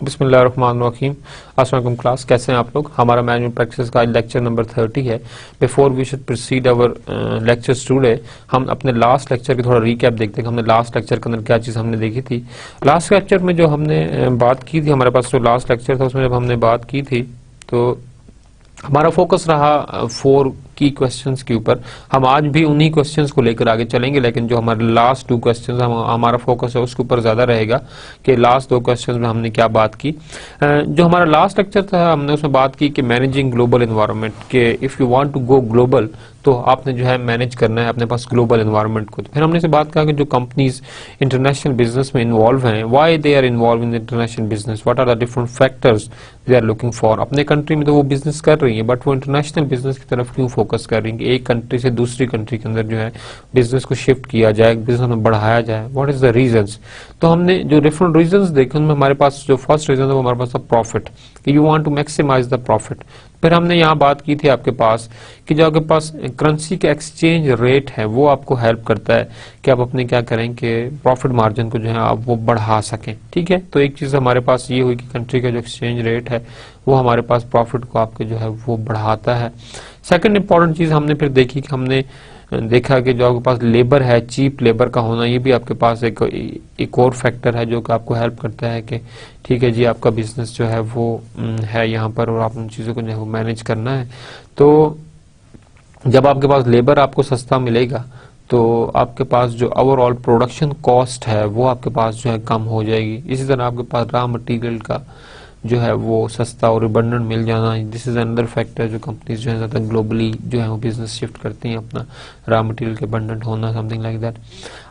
बिस्मिल्लाहिर्रहमानिर्रहीम। अस्सलाम वालेकुम क्लास, कैसे हैं आप लोग। हमारा मैनेजमेंट प्रैक्टिस का लेक्चर नंबर 30 है। Before we should proceed our lectures today, हम अपने लास्ट लेक्चर की थोड़ा रिकैप देखते हैं कि हमने लास्ट लेक्चर के अंदर क्या चीज़ हमने देखी थी। लास्ट लेक्चर में जो हमने बात की थी, हमारे पास जो लास्ट लेक्चर था उसमें जब हमने बात की थी तो हमारा फोकस रहा 4 की क्वेश्चंस के ऊपर। हम आज भी उन्हीं क्वेश्चंस को लेकर आगे चलेंगे, लेकिन जो हमारे लास्ट 2 क्वेश्चंस हमारा फोकस है उसके ऊपर ज्यादा रहेगा कि लास्ट 2 क्वेश्चंस में हमने क्या बात की। जो हमारा लास्ट लेक्चर था हमने उसमें बात की कि मैनेजिंग ग्लोबल एनवायरनमेंट, के if you want to go global तो आपने जो है मैनेज करना है अपने पास ग्लोबल एनवायरनमेंट को। फिर हमने से बात कहा कि जो कंपनीज इंटरनेशनल बिजनेस में इन्वॉल्व हैं, why they are involve in international business, what are the different factors they are looking for. अपने कंट्री में तो वो बिजनेस कर रही है, बट वो इंटरनेशनल बिजनेस की तरफ क्यों फोकस कर रही है, एक कंट्री से दूसरी कंट्री के अंदर जो है बिजनेस को शिफ्ट किया जाए, बिजनेस में बढ़ाया जाए, व्हाट इज द रीजंस। तो हमने जो डिफरेंट रीजंस देखे उनमें हमारे पास जो फर्स्ट रीजन है वो हमारे पास था प्रॉफिट, कि you want to maximise the profit. फिर हमने यहाँ बात की थी आपके पास कि जो आपके पास करेंसी का एक्सचेंज रेट है वो आपको हेल्प करता है कि आप अपने क्या करें कि प्रॉफिट मार्जिन को जो है आप वो बढ़ा सकें। ठीक है, तो एक चीज हमारे पास ये हुई कि कंट्री का जो एक्सचेंज रेट है वो हमारे पास प्रॉफिट को आपके जो है वो बढ़ाता है। सेकंड इंपॉर्टेंट चीज हमने फिर देखी कि हमने देखा कि जो आपके पास लेबर है, चीप लेबर का होना, ये भी आपके पास एक और फैक्टर है जो कि आपको हेल्प करता है कि ठीक है जी आपका बिजनेस जो है वो है यहाँ पर और आप उन चीज़ों को जो है वो मैनेज करना है। तो जब आपके पास लेबर आपको सस्ता मिलेगा तो आपके पास जो ओवरऑल प्रोडक्शन कॉस्ट है वो आपके पास जो है कम हो जाएगी। इसी तरह आपके पास रॉ मटेरियल का जो है वो सस्ता और रिबंडेंट मिल जाना, दिस इज अनदर फैक्टर जो कंपनीज जो है ज्यादा ग्लोबली जो है वो बिजनेस शिफ्ट करती हैं, अपना रॉ मटेरियल के अबंडेंट होना, समथिंग लाइक दैट।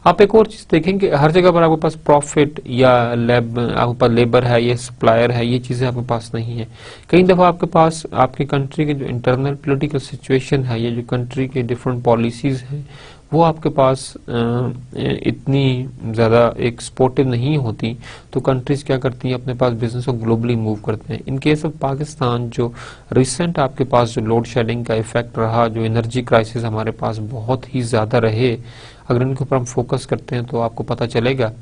आप एक और चीज देखेंगे, हर जगह पर आपके पास प्रॉफिट या आपके पास लेबर है या सप्लायर है, ये चीजें आपके पास नहीं है। कई दफा आपके पास आपकी कंट्री के जो इंटरनल पॉलिटिकल सिचुएशन है या जो कंट्री के डिफरेंट पॉलिसीज हैं वो आपके पास इतनी ज्यादा एक सपोर्टिव नहीं होती, तो कंट्रीज क्या करती हैं अपने पास बिजनेस को ग्लोबली मूव करते हैं। इन केस ऑफ पाकिस्तान जो रिसेंट आपके पास जो लोड शेडिंग का इफेक्ट रहा, जो एनर्जी क्राइसिस हमारे पास बहुत ही ज्यादा रहे, अगर इनके ऊपर हम फोकस करते हैं तो आपको पता चलेगा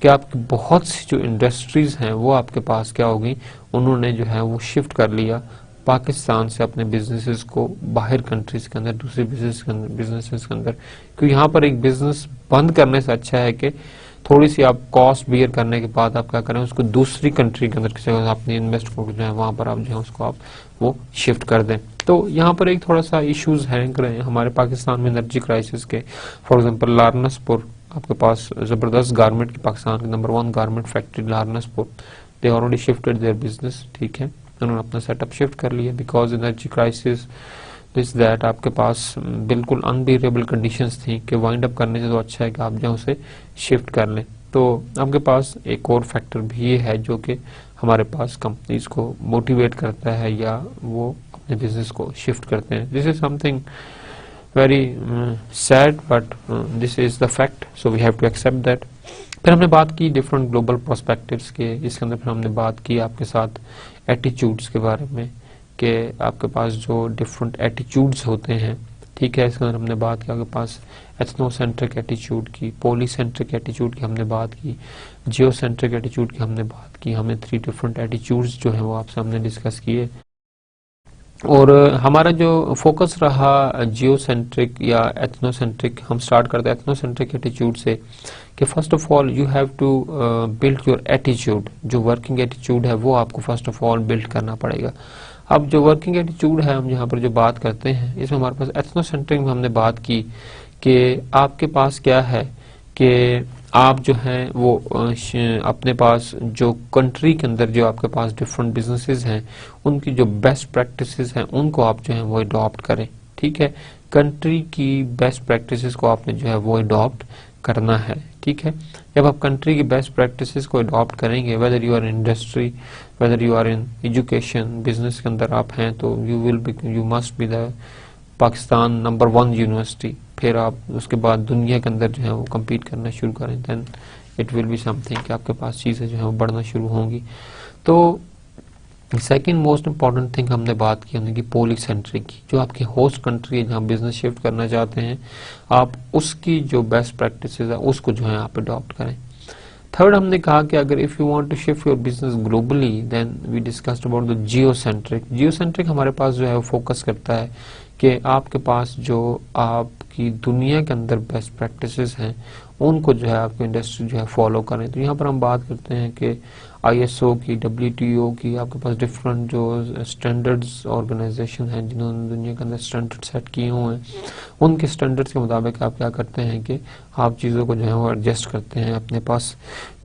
कि आपकी बहुत सी जो इंडस्ट्रीज हैं वो आपके पास क्या हो गई, उन्होंने जो है वो शिफ्ट कर लिया पाकिस्तान से अपने बिजनेसेस को बाहर कंट्रीज के अंदर, दूसरे बिजनेसेस के अंदर। क्योंकि यहाँ पर एक बिजनेस बंद करने से अच्छा है कि थोड़ी सी आप कॉस्ट बियर करने के बाद आप क्या करें, उसको दूसरी कंट्री के अंदर किसी अपनी इन्वेस्ट को जो है वहां पर आप जो है उसको आप वो शिफ्ट कर दें। तो यहाँ पर एक थोड़ा सा इश्यूज हैं हमारे पाकिस्तान में एनर्जी क्राइसिस के। फॉर एग्जाम्पल लारनसपुर, आपके पास जबरदस्त गारमेंट की, पाकिस्तान की नंबर 1 गारमेंट फैक्ट्री लारनसपुर, they already shifted their business. ठीक है, उन्होंने अपना सेटअप शिफ्ट कर लिया because energy crisis this that आपके पास बिल्कुल अनबियरेबल कंडीशंस थी कि वाइंड अप करने से तो अच्छा है कि आप जो उसे शिफ्ट कर लें। तो आपके पास एक और फैक्टर भी ये है जो कि हमारे पास कंपनीज को मोटिवेट करता है या वो अपने बिजनेस को शिफ्ट करते हैं। This is something very sad but this is the fact, so we have to accept that. फिर हमने बात की डिफरेंट ग्लोबल प्रोस्पेक्टिव्स के, इसके अंदर फिर हमने बात की आपके साथ एटीट्यूड्स के बारे में कि आपके पास जो डिफरेंट एटीट्यूड्स होते हैं। ठीक है, इसके अंदर हमने बात की आपके पास एथनोसेंट्रिक एटीट्यूड की, पॉलीसेंट्रिक एटीट्यूड की हमने बात की, जियोसेंट्रिक एटीट्यूड की हमने बात की। हमें 3 डिफरेंट एटीट्यूड्स जो है वो आपसे हमने डिस्कस किए और हमारा जो फोकस रहा जियोसेंट्रिक या एथनोसेंट्रिक, हम स्टार्ट करते हैं एथनोसेंट्रिक एटीट्यूड से कि first of all you have to build your attitude. जो वर्किंग एटीट्यूड है वो आपको फर्स्ट ऑफ ऑल बिल्ड करना पड़ेगा। अब जो वर्किंग एटीट्यूड है हम यहाँ पर जो बात करते हैं, इसमें हमारे पास एथनोसेंट्रिक में हमने बात की कि आपके पास क्या है कि आप जो हैं वो अपने पास जो कंट्री के अंदर जो आपके पास डिफरेंट बिजनेसेस हैं उनकी जो बेस्ट प्रैक्टिसेस हैं उनको आप जो है वो अडॉप्ट करें। ठीक है, कंट्री की बेस्ट प्रैक्टिसेस को आपने जो है वो अडॉप्ट करना है। ठीक है, जब आप कंट्री की बेस्ट प्रैक्टिसेस को अडॉप्ट करेंगे, whether you are in industry, whether you are in education, business के अंदर आप हैं, तो you must be the Pakistan number 1 university. फिर आप उसके बाद दुनिया के अंदर जो है वो कम्पीट करना शुरू करें, then it will be something कि आपके पास चीज़ें जो है वो बढ़ना शुरू होंगी। तो सेकंड मोस्ट इंपॉर्टेंट थिंग हमने बात की उनकी पॉलीसेंट्रिक की, जो आपकी होस्ट कंट्री है जहाँ बिजनेस शिफ्ट करना चाहते हैं आप उसकी जो बेस्ट प्रैक्टिसेस है उसको जो है आप अडॉप्ट करें। थर्ड हमने कहा कि अगर if you want to shift your business globally then we discussed about the geocentric. Geocentric हमारे पास जो है वो फोकस करता है कि आपके पास जो आपकी दुनिया के अंदर बेस्ट प्रैक्टिसेस हैं उनको जो है आपकी इंडस्ट्री जो है फॉलो करें। तो यहाँ पर हम बात करते हैं कि ISO की, WTO की, आपके पास डिफरेंट जो स्टैंडर्ड्स ऑर्गेनाइजेशन हैं जिन्होंने दुनिया के अंदर स्टैंडर्ड सेट किए हुए हैं, उनके स्टैंडर्ड्स के मुताबिक आप क्या करते हैं कि आप चीज़ों को जो है वो एडजस्ट करते हैं अपने पास।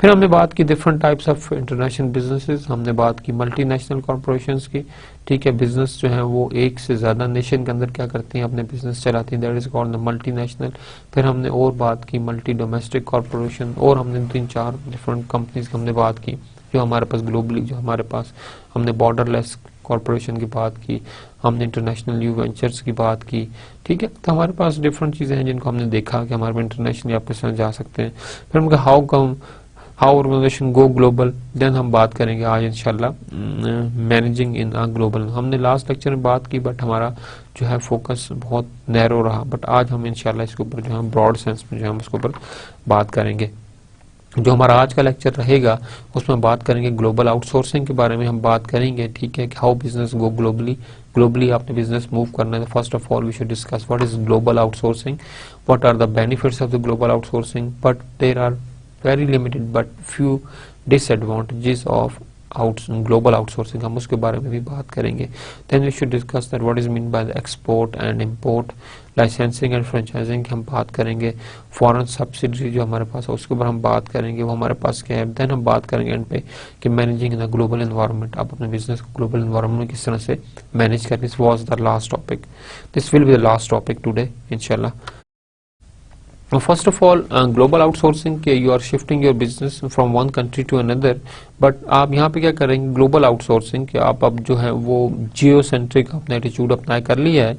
फिर हमने बात की different types of international businesses, हमने बात की मल्टीनेशनल कॉर्पोरेशंस की, ठीक है। बिजनेस जो है वो एक से ज़्यादा नेशन के अंदर क्या करती हैं, अपने बिजनेस चलाती हैं, that is called the multinational. फिर हमने और बात की मल्टी डोमेस्टिक कॉर्पोरेशन, और हमने 3-4 डिफरेंट कंपनीज की हमने बात की जो हमारे पास ग्लोबली, जो हमारे पास, हमने बॉर्डरलेस कॉर्पोरेशन की बात की, हमने इंटरनेशनल न्यू वेंचर्स की बात की, ठीक है। तो हमारे पास डिफरेंट चीज़ें हैं जिनको हमने देखा कि हमारे इंटरनेशनली आपके साथ जा सकते हैं। फिर हम how organisation go global, then हम बात करेंगे आज इंशाल्लाह मैनेजिंग इन अ ग्लोबल। हमने लास्ट लेक्चर में बात की बट हमारा जो है फोकस बहुत नैरो रहा, बट आज हम इंशाल्लाह इसके ऊपर जो है ब्रॉड सेंस में जो है हम उसके ऊपर बात करेंगे। जो हमारा आज का लेक्चर रहेगा उसमें बात करेंगे ग्लोबल आउटसोर्सिंग के बारे में हम बात करेंगे, ठीक है, कि हाउ बिजनेस गो ग्लोबली आपने बिजनेस मूव करना है। First of all we should discuss what is global outsourcing, what are the benefits of the global outsourcing, but there are very limited but few disadvantages of global outsourcing, हम उसके बारे में भी बात करेंगे। Then we should discuss that what is mean by the export and import, licensing and franchising की हम बात करेंगे। फॉरेन सब्सिडी जो हमारे पास है उसके ऊपर हम बात करेंगे, वो हमारे पास क्या है। देन हम बात करेंगे एंड पे कि managing in the global environment, आप अपने बिजनेस को ग्लोबल एनवायरनमेंट में किस तरह से मैनेज करें। This was the last topic, this will be the last topic today इंशाल्लाह। First of all, global outsourcing के you are shifting your business from one country to another, but आप यहाँ पे क्या करेंगे ग्लोबल आउटसोर्सिंग कि आप अब जो है वो जियोसेंट्रिक अपना एटीट्यूड अपना कर लिया है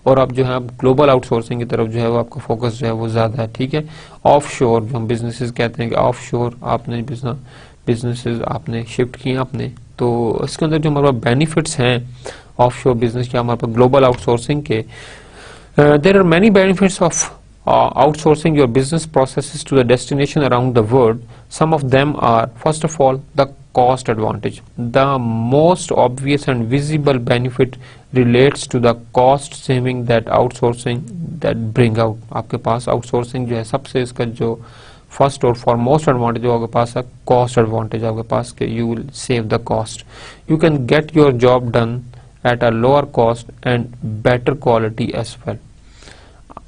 और अब जो है आप ग्लोबल आउटसोर्सिंग की तरफ जो है वो आपका फोकस जो है वो ज़्यादा है, ठीक है। ऑफ शोर जो हम बिजनेसेस कहते हैं कि ऑफ शोर आपने बिजनेसेस आपने शिफ्ट किए अपने, तो इसके अंदर जो हमारे पास बेनिफिट्स हैं ऑफ शोर बिजनेस के हमारे पास ग्लोबल आउटसोर्सिंग के, there are many benefits of outsourcing your business processes to the destination around the world. Some of them are, first of all, the cost advantage. The most obvious and visible benefit relates to the cost saving that outsourcing that bring out. आपके पास outsourcing जो है सबसे इसका जो first और foremost advantage जो आपके पास है कॉस्ट एडवांटेज आपके पास के you will save the cost, you can get your job done at a lower cost and better quality as well.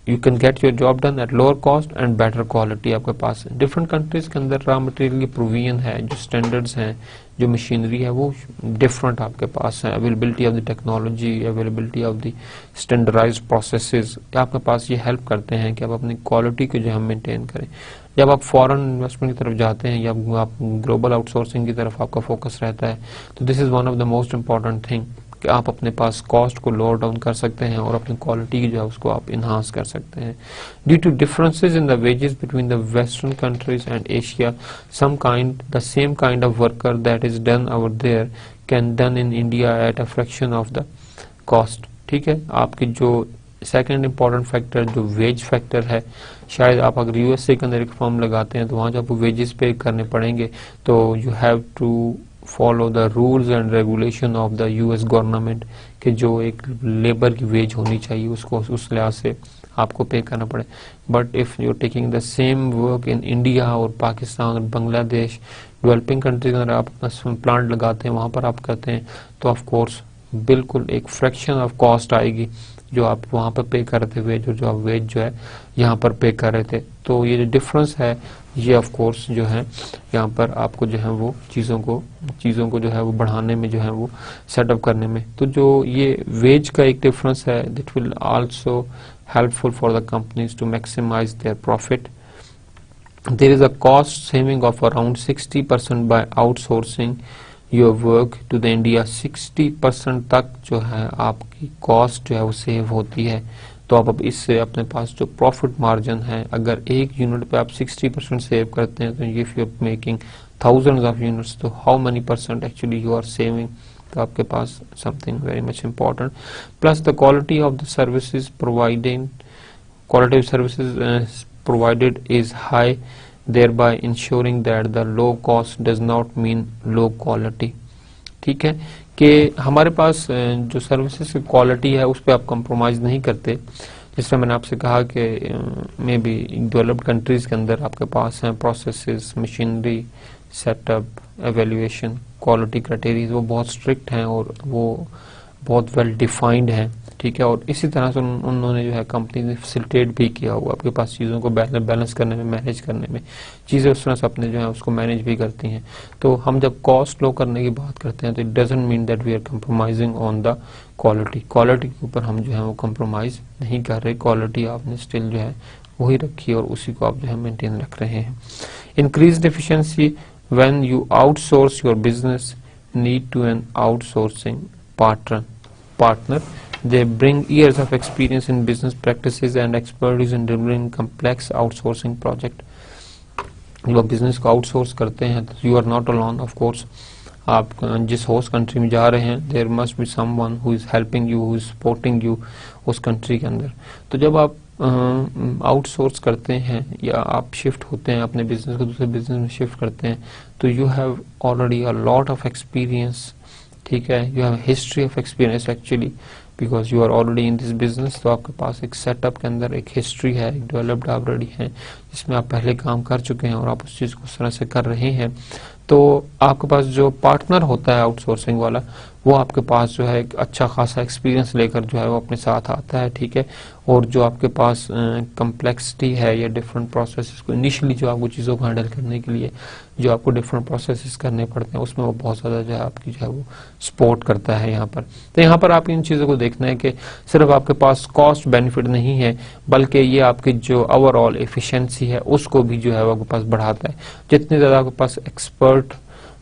You can get your job done at lower cost and better quality आपके पास है। Different countries के अंदर raw material की provision है, जो standards हैं, जो मशीनरी है वो डिफरेंट आपके पास है। Availability of the technology, availability of the standardised processes आपके पास ये हेल्प करते हैं कि आप अपनी क्वालिटी को जो हम मेंटेन करें। जब आप फॉरेन इन्वेस्टमेंट की तरफ जाते हैं या आप ग्लोबल आउटसोर्सिंग की तरफ आपका फोकस रहता है, तो this is one of the most important thing कि आप अपने पास कॉस्ट को लोअर डाउन कर सकते हैं और अपनी क्वालिटी की जो है उसको आप इन्हांस कर सकते हैं। Due to differences in the wages between the western countries and Asia, the same kind of worker that is done over there can done in India at a fraction of the cost, ठीक है। आपकी जो second important factor जो wage factor है, शायद आप अगर USA के अंदर एक फॉर्म लगाते हैं तो वहाँ जो आपको वेजेस पे करने पड़ेंगे, तो you have to follow the rules and regulation of the US government कि जो एक लेबर की वेज होनी चाहिए उसको उस लिहाज से आपको पे करना पड़े। But if you taking the same work in India और पाकिस्तान और बांग्लादेश, डेवलपिंग कंट्रीज अगर आप अपना प्लांट लगाते हैं वहाँ पर आप करते हैं, तो ऑफ कोर्स बिल्कुल एक फ्रैक्शन ऑफ कॉस्ट आएगी जो आप वहाँ पर पे कर रहे थे वेज, और जो आप वेज जो है यहाँ पर पे कर रहे थे। तो ये जो डिफरेंस है ये ऑफ कोर्स जो है यहाँ पर आपको जो है वो चीज़ों को जो है वो बढ़ाने में जो है वो सेटअप करने में, तो जो ये वेज का एक डिफरेंस है that will also helpful for the companies to maximise their profit. There is a cost saving of around 60% by outsourcing your work to the India. 60% तक जो है आपकी कॉस्ट जो है वो सेव होती है। तो आप अब इससे अपने पास जो प्रॉफिट मार्जिन है, अगर एक यूनिट पे आप 60% सेव करते हैं, तो if you are making thousands of units, तो how many percent actually you are saving, तो आपके पास something very much important. Plus the quality of the services provided is high thereby ensuring that the low cost does not mean low quality। ठीक है कि हमारे पास जो services की क्वालिटी है उस पर आप कंप्रोमाइज नहीं करते। जिस तरह मैंने आपसे कहा कि मे बी डेवलप्ड कंट्रीज के अंदर आपके पास हैं processes, machinery, setup, evaluation, quality criteria वो बहुत स्ट्रिक्ट हैं और वो बहुत वेल डिफाइंड हैं। ठीक है, और इसी तरह से उन्होंने जो है कंपनी ने फैसिलिटेट भी किया हुआ आपके पास चीज़ों को बैलेंस करने में, मैनेज करने में, चीज़ें उस तरह से अपने जो है उसको मैनेज भी करती हैं। तो हम जब कॉस्ट लो करने की बात करते हैं तो it doesn't mean that we are compromising on the quality. Quality के ऊपर हम जो है वो कंप्रोमाइज नहीं कर रहे, क्वालिटी आपने स्टिल जो है वही रखी है और उसी को आप जो है मेंटेन रख रहे हैं। Increased efficiency when you outsource your business need to an outsourcing partner. They bring years of experience in business practices and expertise in delivering complex outsourcing project. जब आप बिजनेस को आउटसोर्स करते हैं तो you are not alone of course. आप जिस host country में जा रहे हैं there must be someone who is helping you, who is supporting you उस कंट्री के अंदर। तो जब आप आउटसोर्स करते हैं या आप शिफ्ट होते हैं अपने बिजनेस को दूसरे बिजनेस में शिफ्ट करते हैं तो you have already a lot of experience. ठीक है, you have history of experience actually because you are already in this business. तो आपके पास एक सेटअप के अंदर एक हिस्ट्री है, एक डेवलप्ड ऑलरेडी है जिसमें आप पहले काम कर चुके हैं और आप उस चीज़ को उस तरह से कर रहे हैं। तो आपके पास जो पार्टनर होता है आउटसोर्सिंग वाला वो आपके पास जो है एक अच्छा खासा एक्सपीरियंस लेकर जो है वो अपने साथ आता है। ठीक है, और जो आपके पास कम्प्लेक्सिटी है या डिफरेंट प्रोसेसेस को इनिशियली जो आपको चीज़ों को हैंडल करने के लिए जो आपको डिफरेंट प्रोसेसेस करने पड़ते हैं उसमें वो बहुत ज़्यादा जो है आपकी जो है वो सपोर्ट करता है यहाँ पर। तो यहाँ पर आप इन चीज़ों को देखना है कि सिर्फ आपके पास कॉस्ट बेनिफिट नहीं है बल्कि ये आपकी जो ओवरऑल एफिशिएंसी है उसको भी जो है वो आपके पास बढ़ाता है। जितने ज़्यादा आपके पास expert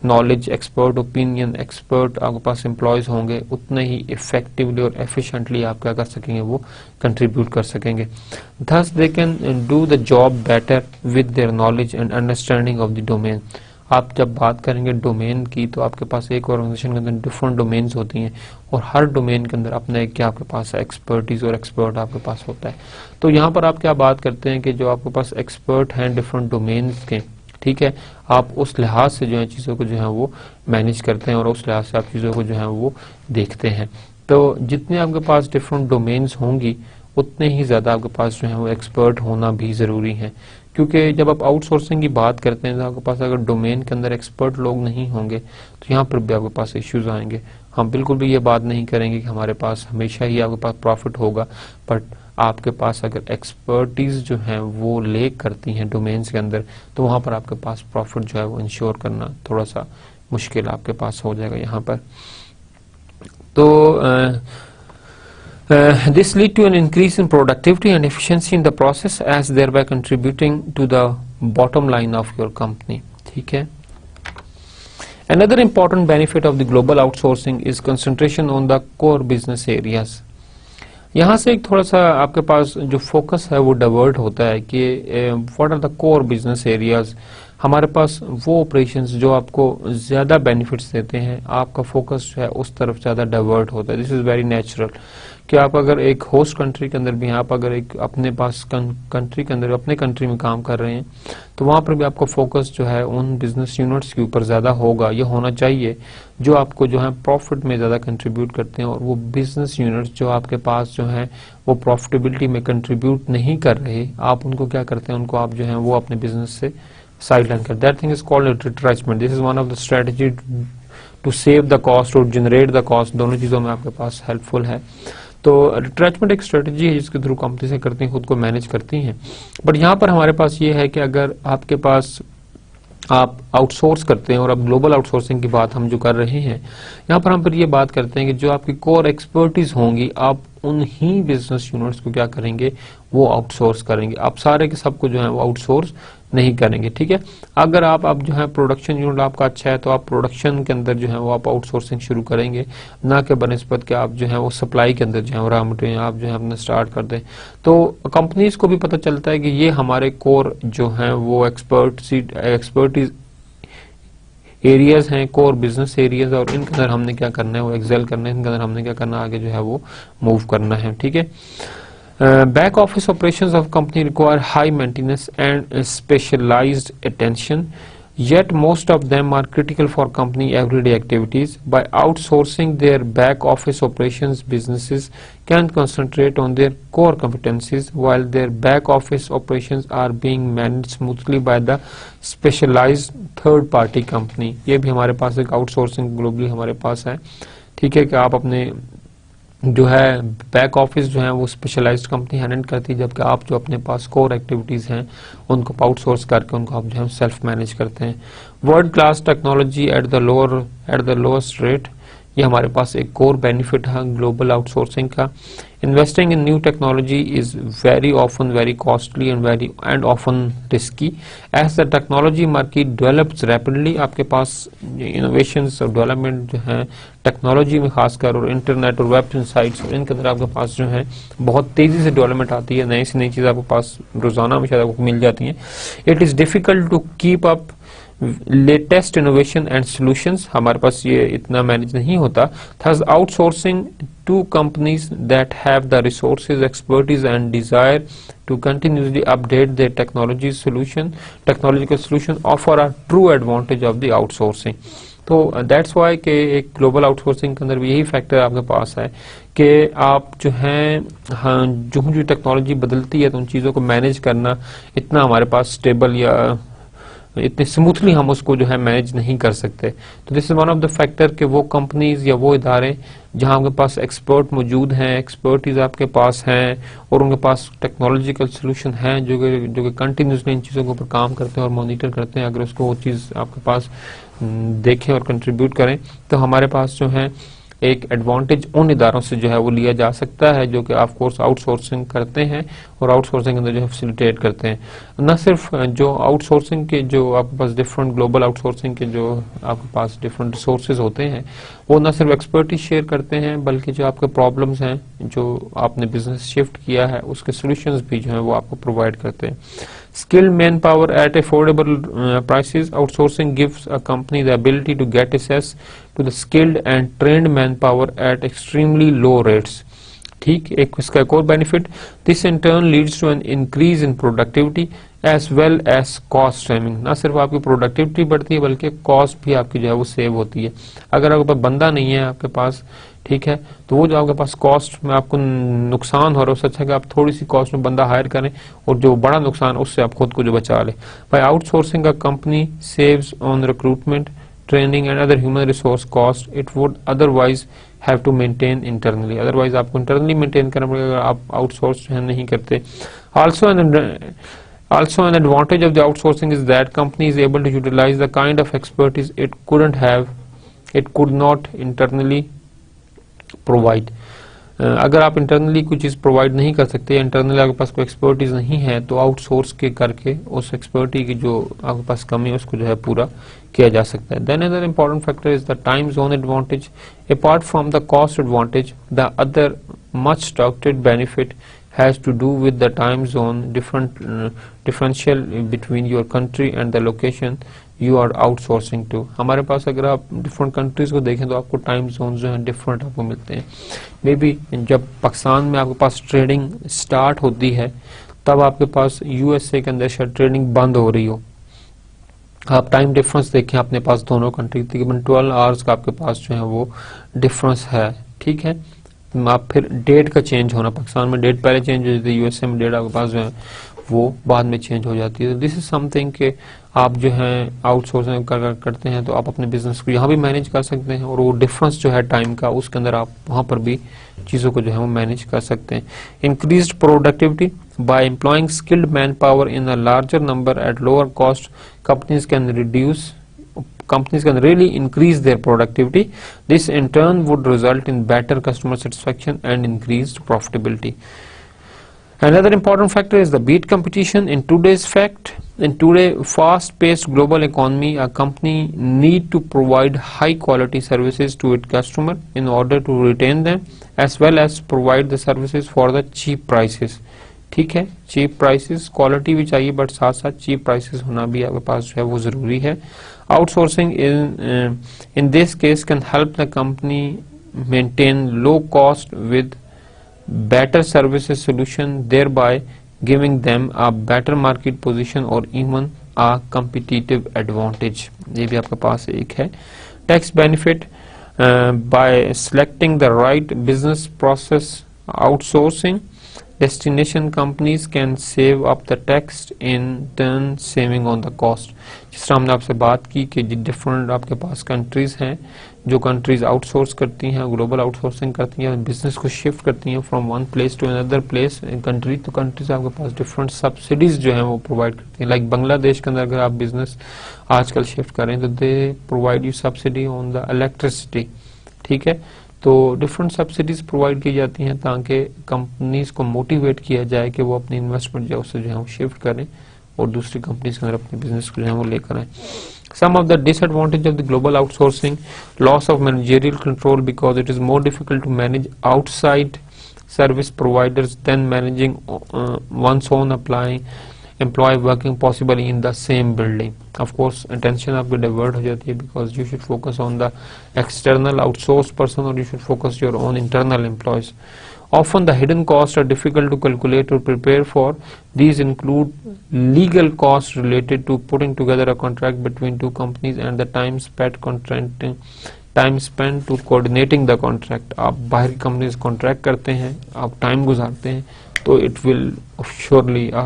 knowledge, expert opinion, expert आपके पास एम्प्लॉयज होंगे उतने ही इफेक्टिवली और एफिशिएंटली आप क्या कर सकेंगे, वो कंट्रीब्यूट कर सकेंगे। Thus they can do the job better with their knowledge and understanding of the domain. आप जब बात करेंगे डोमेन की तो आपके पास एक ऑर्गेनाइजेशन के अंदर डिफरेंट डोमेन्स होती हैं और हर डोमेन के अंदर अपना एक क्या आपके पास एक्सपर्टीज और एक्सपर्ट आपके पास होता है। तो यहाँ पर आप क्या बात करते हैं कि जो आपके पास एक्सपर्ट हैं डिफरेंट डोमेन्स के, ठीक है, आप उस लिहाज से जो है चीज़ों को जो है वो मैनेज करते हैं और उस लिहाज से आप चीज़ों को जो है वो देखते हैं। तो जितने आपके पास डिफरेंट डोमेन्स होंगी उतने ही ज़्यादा आपके पास जो है वो एक्सपर्ट होना भी ज़रूरी है, क्योंकि जब आप आउटसोर्सिंग की बात करते हैं तो आपके पास अगर डोमेन के अंदर एक्सपर्ट लोग नहीं होंगे तो यहाँ पर भी आपके पास इश्यूज आएंगे। हम बिल्कुल भी ये बात नहीं करेंगे कि हमारे पास हमेशा ही आपके पास प्रॉफिट होगा, बट आपके पास अगर एक्सपर्टीज जो है वो लेक करती हैं डोमेन्स के अंदर तो वहाँ पर आपके पास प्रॉफिट जो है वो इंश्योर करना थोड़ा सा मुश्किल आपके पास हो जाएगा यहाँ पर। तो this lead to an increase in productivity and efficiency in the process as thereby contributing to the bottom line of your company। ठीक है, another important benefit of the global outsourcing is concentration on the core business areas। यहाँ से एक थोड़ा सा आपके पास जो फोकस है वो डाइवर्ट होता है कि what are the core business areas. हमारे पास वो ऑपरेशंस जो आपको ज़्यादा बेनिफिट्स देते हैं, आपका फोकस जो है उस तरफ ज़्यादा डाइवर्ट होता है। दिस इज़ वेरी नेचुरल कि आप अगर एक होस्ट कंट्री के अंदर भी आप अगर एक अपने पास कंट्री के अंदर अपने कंट्री में काम कर रहे हैं तो वहाँ पर भी आपका फोकस जो है उन बिजनेस यूनिट्स के ऊपर ज़्यादा होगा, ये होना चाहिए जो आपको जो है प्रॉफिट में ज़्यादा कंट्रीब्यूट करते हैं। और वो बिजनेस यूनिट्स जो आपके पास जो है वो प्रॉफिटेबिलिटी में कंट्रीब्यूट नहीं कर रहे, आप उनको क्या करते हैं, उनको आप जो है वो अपने बिजनेस से साइडलाइन कर। That thing is called retrenchment. This is one of the strategy to save the cost और जनरेट द कॉस्ट। दोनों चीज़ों में आपके पास हेल्पफुल है। तो रिट्रेचमेंट एक स्ट्रेटजी है जिसके थ्रू कंपनी से करती हैं, खुद को मैनेज करती हैं। बट यहाँ पर हमारे पास ये है कि अगर आपके पास आप आउटसोर्स करते हैं और अब ग्लोबल आउटसोर्सिंग की बात हम जो कर रहे हैं यहाँ पर हम पर ये बात करते हैं कि जो आपकी कोर एक्सपर्टीज होंगी आप उन्हीं बिजनेस यूनिट्स को क्या करेंगे, वो आउटसोर्स करेंगे। आप सारे के सबको जो है वो आउटसोर्स नहीं करेंगे। ठीक है, अगर आप जो है प्रोडक्शन यूनिट आपका अच्छा है तो आप प्रोडक्शन के अंदर जो है वो आप आउटसोर्सिंग शुरू करेंगे, ना कि बनस्पत के आप जो है वो सप्लाई के अंदर जो है रॉ मटेरियल आप जो है अपना स्टार्ट कर दें। तो कंपनीज को भी पता चलता है कि ये हमारे कोर जो है वो एक्सपर्टीज एरियाज हैं, कोर बिजनेस एरियाज, और इनके अंदर हमने क्या करना है वो एक्सेल करना है, इनके अंदर हमने क्या करना है आगे जो है वो मूव करना है। ठीक है, Back office operations of company require high maintenance and specialized attention, yet most of them are critical for company everyday activities. By outsourcing their back office operations, businesses can concentrate on their core competencies while their back office operations are being managed smoothly by the specialized third party company. ये भी हमारे पास एक outsourcing globally हमारे पास है, ठीक है, कि आप अपने जो है बैक ऑफिस जो है वो स्पेशलाइज्ड कंपनी हैंडल करती है, जबकि आप जो अपने पास कोर एक्टिविटीज़ हैं उनको आउटसोर्स करके उनको आप जो है सेल्फ मैनेज करते हैं। World class technology at the lowest rate, ये हमारे पास एक कोर बेनिफिट है ग्लोबल आउटसोर्सिंग का। Investing in new technology is very often very costly and often risky as the technology market develops rapidly. आपके पास इनोवेशंस और डेवलपमेंट जो है टेक्नोलॉजी में खासकर और इंटरनेट और वेब साइट्स और इनके अंदर आपके पास जो है बहुत तेजी से डेवलपमेंट आती है, नई से नई चीज़ आपके पास रोजाना में शायद आपको मिल जाती हैं। It is difficult to keep up latest innovation and solutions, हमारे पास ये इतना मैनेज नहीं होता। Thus outsourcing to companies that have the resources, expertise and desire to continuously update their technological solution offer a true advantage of the outsourcing। तो that's why कि एक global outsourcing के अंदर भी यही फैक्टर आपके पास है कि आप जो हैं हाँ जो टेक्नोलॉजी बदलती है तो उन चीज़ों को मैनेज करना इतना हमारे पास स्टेबल या इतने स्मूथली हम उसको जो है मैनेज नहीं कर सकते। तो this is one of the factor कि वो कंपनीज या वो इदारे जहां आपके पास एक्सपर्ट मौजूद हैं, एक्सपर्टीज आपके पास हैं और उनके पास टेक्नोलॉजिकल सोल्यूशन हैं जो कि कंटिन्यूसली इन चीज़ों के ऊपर काम करते हैं और मॉनिटर करते हैं, अगर उसको वो चीज़ आपके पास देखें और कंट्रीब्यूट करें तो हमारे पास जो है एक एडवांटेज उन इदारों से जो है वो लिया जा सकता है जो कि ऑफ कोर्स आउटसोर्सिंग करते हैं और आउटसोर्सिंग के अंदर जो है फैसिलिटेट करते हैं। न सिर्फ जो आउटसोर्सिंग के जो आपके पास डिफरेंट ग्लोबल आउटसोर्सिंग के जो आपके पास डिफरेंट रिसोर्सेज होते हैं वो न सिर्फ एक्सपर्टीज शेयर करते हैं बल्कि जो आपके प्रॉब्लम्स हैं जो आपने बिजनेस शिफ्ट किया है उसके सोल्यूशंस भी जो है वो आपको प्रोवाइड करते हैं। Skilled manpower at affordable prices. Outsourcing gives a company the ability to get access to the skilled and trained manpower at extremely low rates. ठीक, एक इसका एक और benefit, this in turn leads to an increase in productivity as well as cost saving. ना सिर्फ आपकी productivity बढ़ती है बल्कि कॉस्ट भी आपकी जो है वो सेव होती है। अगर आपके पास बंदा नहीं है आपके पास, ठीक है, तो वो जो आपके पास कॉस्ट में आपको नुकसान हो रहा है उससे अच्छा है कि आप थोड़ी सी कॉस्ट में बंदा हायर करें और जो बड़ा नुकसान उससे आप खुद को जो बचा ले। By outsourcing a company saves on recruitment, training and other human resource cost it would otherwise have to maintain internally. Otherwise आपको इंटरनली मेंटेन करना पड़ेगा अगर आप आउटसोर्स नहीं करते। Also an advantage of the outsourcing is that company is able to utilize the kind of expertise it could not internally provide। अगर आप internally कोई चीज़ प्रोवाइड नहीं कर सकते, इंटरनली आपके पास कोई एक्सपर्टीज नहीं है तो आउटसोर्स के करके उस एक्सपर्टी की जो आपके पास कमी है उसको जो है पूरा किया जा सकता है। Then other important factor is the time zone advantage. Apart from the cost advantage the other much touted benefit has to do with the time zone differential between your country and the location you are outsourcing to। हमारे पास अगर आप different countries को देखें तो आपको time zone जो है different आपको मिलते हैं। मे बी जब पाकिस्तान में आपके पास ट्रेडिंग स्टार्ट होती है तब आपके पास यूएसए के अंदर शायद ट्रेडिंग बंद हो रही हो। आप टाइम डिफरेंस देखें अपने पास दोनों कंट्री तकरीबन 12 आवर्स का आपके पास जो है वो डिफरेंस है, ठीक है। आप फिर डेट का चेंज होना, पाकिस्तान में डेट पहले चेंज हो जाती है, यूएसए में डेट आपके पास जो है वो बाद में चेंज हो जाती है। तो दिस इज समथिंग कि आप जो है आउटसोर्सिंग करते हैं तो आप अपने बिजनेस को यहाँ भी मैनेज कर सकते हैं और वो डिफरेंस जो है टाइम का उसके अंदर आप वहाँ पर भी चीज़ों को जो है वो मैनेज कर सकते हैं। Increased productivity bye employing skilled man power in a larger number eight lower cost companies can really increase their productivity. This in turn would result in better customer satisfaction and increased profitability. Another important factor is the beat competition. In today's fast-paced global economy, a company need to provide high-quality services to its customer in order to retain them, as well as provide the services for the cheap prices. ठीक है, cheap prices, quality भी चाहिए but साथ साथ cheap prices होना भी आपके पास जो है वो जरूरी है। Outsourcing in this case can help the company maintain low cost with better services solution, thereby giving them a better market position or even a competitive advantage. ये भी आपके पास एक है. Tax benefit, by selecting the right business process outsourcing, destination companies can save up the tax, in turn saving on the cost. जिस तरह हमने आपसे बात की कि डिफरेंट आपके पास कंट्रीज हैं जो कंट्रीज आउटसोर्स करती हैं, ग्लोबल आउटसोर्सिंग करती हैं, बिजनेस को शिफ्ट करती हैं from one place to another place country, तो कंट्रीज आपके पास डिफरेंट सब्सिडीज जो हैं वो प्रोवाइड करती हैं. लाइक बांग्लादेश के अंदर अगर आप बिजनेस आजकल शिफ्ट करें तो they provide you subsidy on the electricity. ठीक है, तो डिफरेंट सब्सिडीज प्रोवाइड की जाती हैं ताकि कंपनीज को मोटिवेट किया जाए कि वो अपनी इन्वेस्टमेंट जो है वो शिफ्ट करें और दूसरी कंपनीज के अंदर अपने बिजनेस को जो है वो लेकर आए. Some of the disadvantage of the global outsourcing: loss of managerial control because it is more difficult to manage outside service providers than managing one's own employee working possibly in the same building. Of course, attention आपकी divert हो जाती है because you should focus on the external outsourced person or you should focus your own internal employees. Often the hidden costs are difficult to calculate or prepare for. These include legal costs related to putting together a contract between two companies and the time spent to coordinating the contract. आप बाहरी companies contract करते हैं, आप time गुजारते हैं, तो it will surely a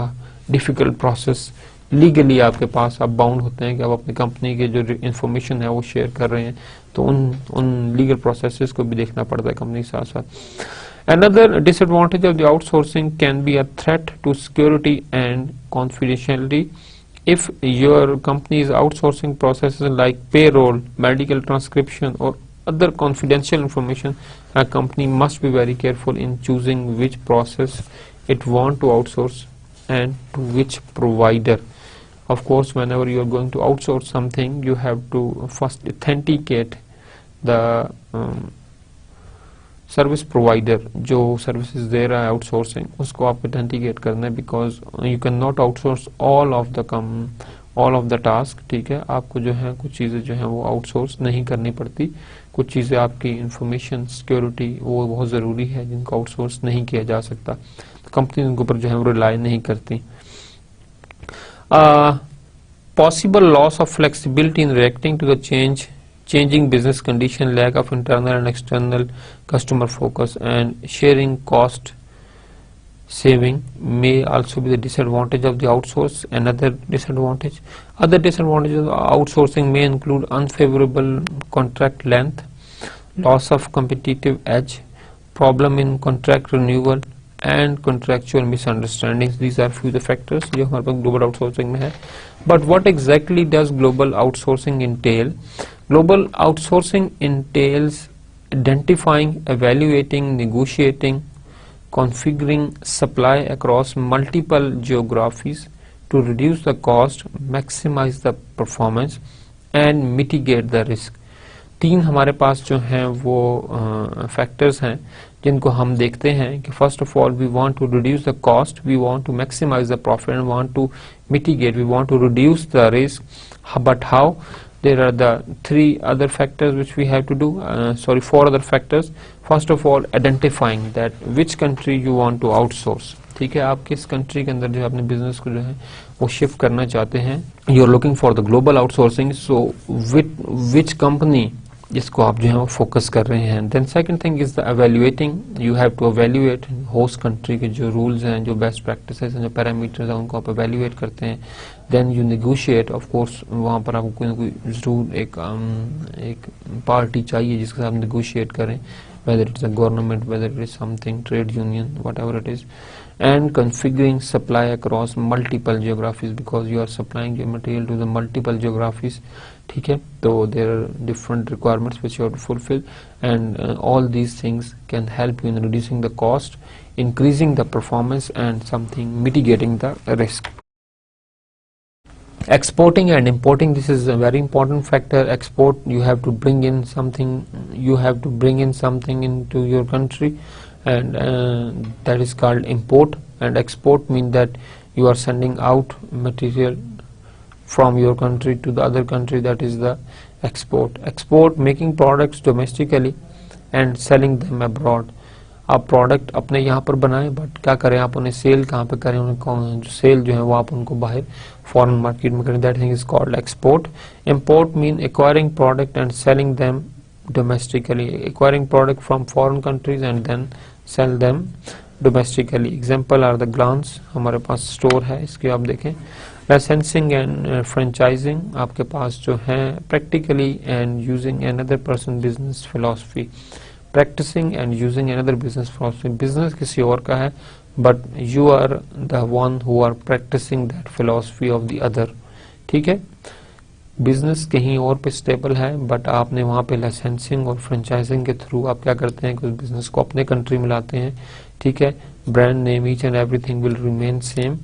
difficult process. Legally आपके पास आप bound होते हैं कि आप अपनी कंपनी के जो इंफॉर्मेशन है वो शेयर कर रहे हैं, तो उन लीगल प्रोसेसेस को भी देखना पड़ता है कंपनी के साथ साथ. Another disadvantage of the outsourcing can be a threat to security and confidentiality. If your company is outsourcing processes like payroll, medical transcription or other confidential information, a company must be very careful in choosing which process it want to outsource and to which provider. Of course, whenever you are going to outsource something, you have to first authenticate the service provider जो services दे रहा है outsourcing, उसको आप authenticate करना है because you can not outsource all of the task. ठीक है, आपको जो है कुछ चीज़ें जो है वो आउटसोर्स नहीं करनी पड़ती, कुछ चीज़ें आपकी इंफॉर्मेशन सिक्योरिटी वो बहुत ज़रूरी है जिनको आउटसोर्स नहीं किया जा सकता, कंपनी उनके ऊपर जो है वो रिलाई नहीं करती. Possible loss of flexibility in reacting to the changing business condition, lack of internal and external customer focus, and sharing cost saving may also be the disadvantage of the outsource. Another disadvantage. Other disadvantages of outsourcing may include unfavorable contract length, loss of competitive edge, problem in contract renewal, and contractual misunderstandings. These are few the factors जो हमारे पास global outsourcing में है. But what exactly does global outsourcing entail? Global outsourcing entails identifying, evaluating, negotiating, configuring supply across multiple geographies to reduce the cost, maximize the performance, and mitigate the risk. 3 हमारे पास जो हैं वो factors हैं जिनको हम देखते हैं कि first of all we want to reduce the cost, we want to maximise the profit and want to mitigate, we want to reduce the risk. But how? There are the 3 other factors which we have to do, 4 other factors. First of all, identifying that which country you want to outsource. ठीक है, आप किस country के अंदर जो है अपने business को जो है वो शिफ्ट करना चाहते हैं. You are looking for the global outsourcing, so which company जिसको आप जो है वो फोकस कर रहे हैं. Then second thing is the evaluating. You have to evaluate host country के जो रूल्स हैं, जो बेस्ट प्रैक्टिसेस हैं, जो पैरामीटर्स हैं, उनको आप एवेल्युएट करते हैं. Then you negotiate. Of course वहाँ पर आपको कोई ना कोई जरूर एक पार्टी चाहिए जिसके साथ आप नेगोशिएट करें, whether it is a government, whether it is something trade union, whatever it is. And configuring supply across multiple geographies because you are supplying your material to the multiple geographies. ठीक है, तो there are different requirements which you have to fulfill, and all these things can help you in reducing the cost, increasing the performance, and something mitigating the risk. Exporting and importing, this is a very important factor. Export, you have to bring in something into your country, and that is called import. And export means that you are sending out material from your country to the other country, that is the export. Export, making products domestically and selling them abroad. आप product अपने यहाँ पर बनाएं, but क्या करें आप उन्हें cell कहाँ पे करें, उन्हें जो सेल जो है वो आप उनको बाहर फॉरेन मार्केट में करें। That thing is called export. Import mean acquiring product and selling them domestically, acquiring product from foreign countries and then sell them domestically. Example are the glance, हमारे पास स्टोर है, इसके आप देखें। Licensing and franchising आपके पास जो है practically and using another person business philosophy, practicing and using another business philosophy, business किसी और का है but you are the one who are practicing that philosophy of the other, ठीक है। बिजनेस कहीं और पे स्टेबल है बट आपने वहाँ पे लाइसेंसिंग और फ्रेंचाइजिंग के थ्रू आप क्या करते हैं कि उस बिजनेस को अपने कंट्री में लाते हैं, ठीक है। Brand name each and everything will remain same,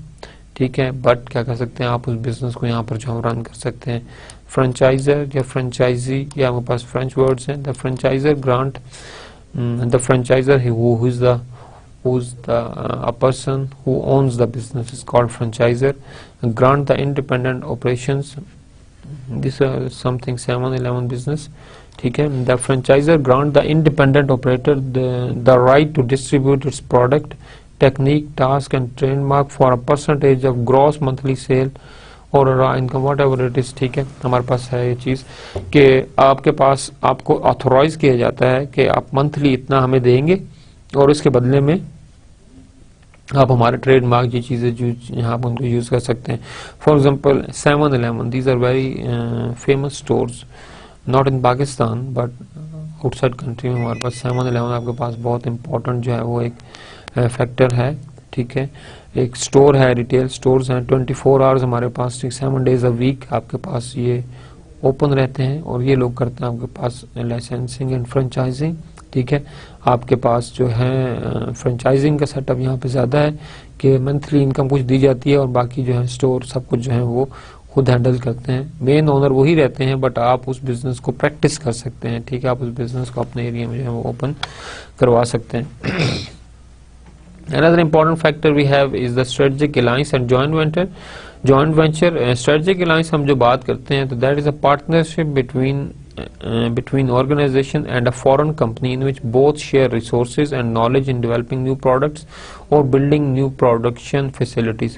ठीक है, बट क्या कर सकते हैं आप उस बिजनेस को यहाँ पर जो हम रन कर सकते हैं। फ्रेंचाइजर या फ्रेंचाइजी या हमारे पास फ्रेंच वर्ड्स हैं। The franchisor grant, the franchisor who is the a person who owns the business is called franchisor. Grant the independent operations, this is something 7-Eleven business, ठीक है। The franchisor grant the independent operator the right to distribute its product, technique, task and trademark for a percentage of gross monthly sale और income whatever it is, ठीक है। हमारे पास है ये चीज कि आपके पास आपको ऑथोराइज किया जाता है कि आप मंथली इतना हमें देंगे और इसके बदले में आप हमारे ट्रेडमार्क ये चीज़ें जो यहाँ आप उनको यूज़ कर सकते हैं। For example 7-Eleven, these are very famous stores not in Pakistan but outside country में हमारे पास 7-Eleven आपके पास बहुत इंपॉर्टेंट जो है वो एक फैक्टर है, ठीक है। एक स्टोर है, रिटेल स्टोर्स हैं, 24 आवर्स हमारे पास, 7 days a week आपके पास ये ओपन रहते हैं और ये लोग करते हैं आपके पास लाइसेंसिंग एंड फ्रेंचाइजिंग, ठीक है। आपके पास जो है फ्रेंचाइजिंग का सेटअप यहाँ पे ज़्यादा है कि मंथली इनकम कुछ दी जाती है और बाकी जो है स्टोर सब कुछ जो है वो खुद हैंडल करते हैं। मेन ओनर वही रहते हैं बट आप उस बिजनेस को प्रैक्टिस कर सकते हैं, ठीक है। आप उस बिजनेस को अपने एरिया में जो है वो ओपन करवा सकते हैं। Another important factor we have is the strategic alliance and joint venture. Joint venture, strategic alliance हम जो बात करते हैं तो that is a partnership between organization and a foreign company in which both share resources and knowledge in developing new products or building new production facilities.